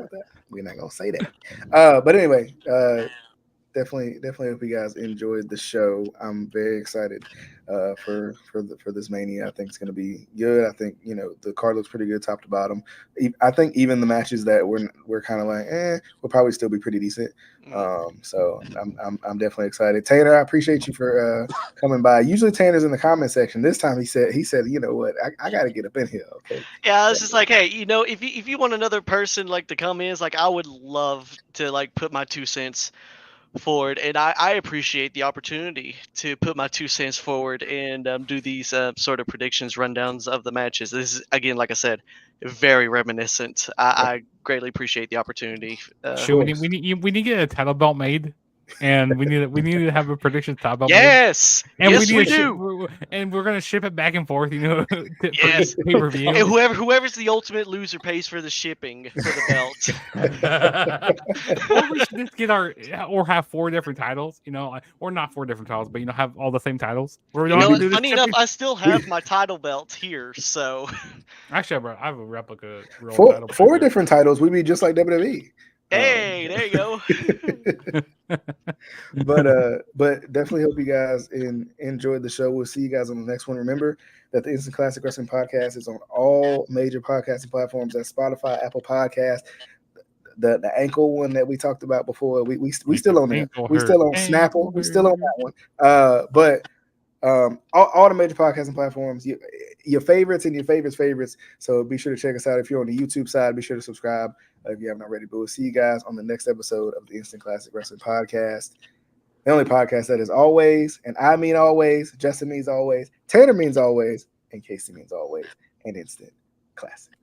We're not gonna say that. But anyway, definitely hope you guys enjoyed the show. I'm very excited for this Mania. I think it's gonna be good. I think the card looks pretty good top to bottom. I think even the matches that we're kind of like will probably still be pretty decent. So I'm definitely excited. Tanner, I appreciate you for coming by. Usually Tanner's in the comment section. This time he said you know what, I got to get up in here. Okay. Yeah, I was just like, hey, if you want another person like to come in, it's like I would love to like put my 2 cents forward, and I appreciate the opportunity to put my 2 cents forward and do these sort of predictions, rundowns of the matches. This is, again, like I said, very reminiscent. I greatly appreciate the opportunity. Sure, we need to get a title belt made, and we need to have a prediction title belt. Yes, and yes, we do. And we're gonna ship it back and forth, yes, pay-per-view. And whoever's the ultimate loser pays for the shipping for the belt. Or we should just get or have 4 different titles, or not 4 different titles, but have all the same titles. Funny enough, I still have my title belt here, so. Actually, I have a replica. 4 different titles. We'd be just like WWE. Hey, there you go. But definitely hope you guys enjoyed the show. We'll see you guys on the next one. Remember that the Instant Classic Wrestling Podcast is on all major podcasting platforms. That's Spotify, Apple Podcasts. The ankle one that we talked about before. We still on there. We still on Snapple. We still on that one. But all the major podcasting platforms, your favorites and your favorites. So be sure to check us out. If you're on the YouTube side, be sure to subscribe if you haven't already. But we'll see you guys on the next episode of the Instant Classic Wrestling Podcast. The only podcast that is always, and I mean always, Justin means always, Tanner means always, and Casey means always, an Instant Classic.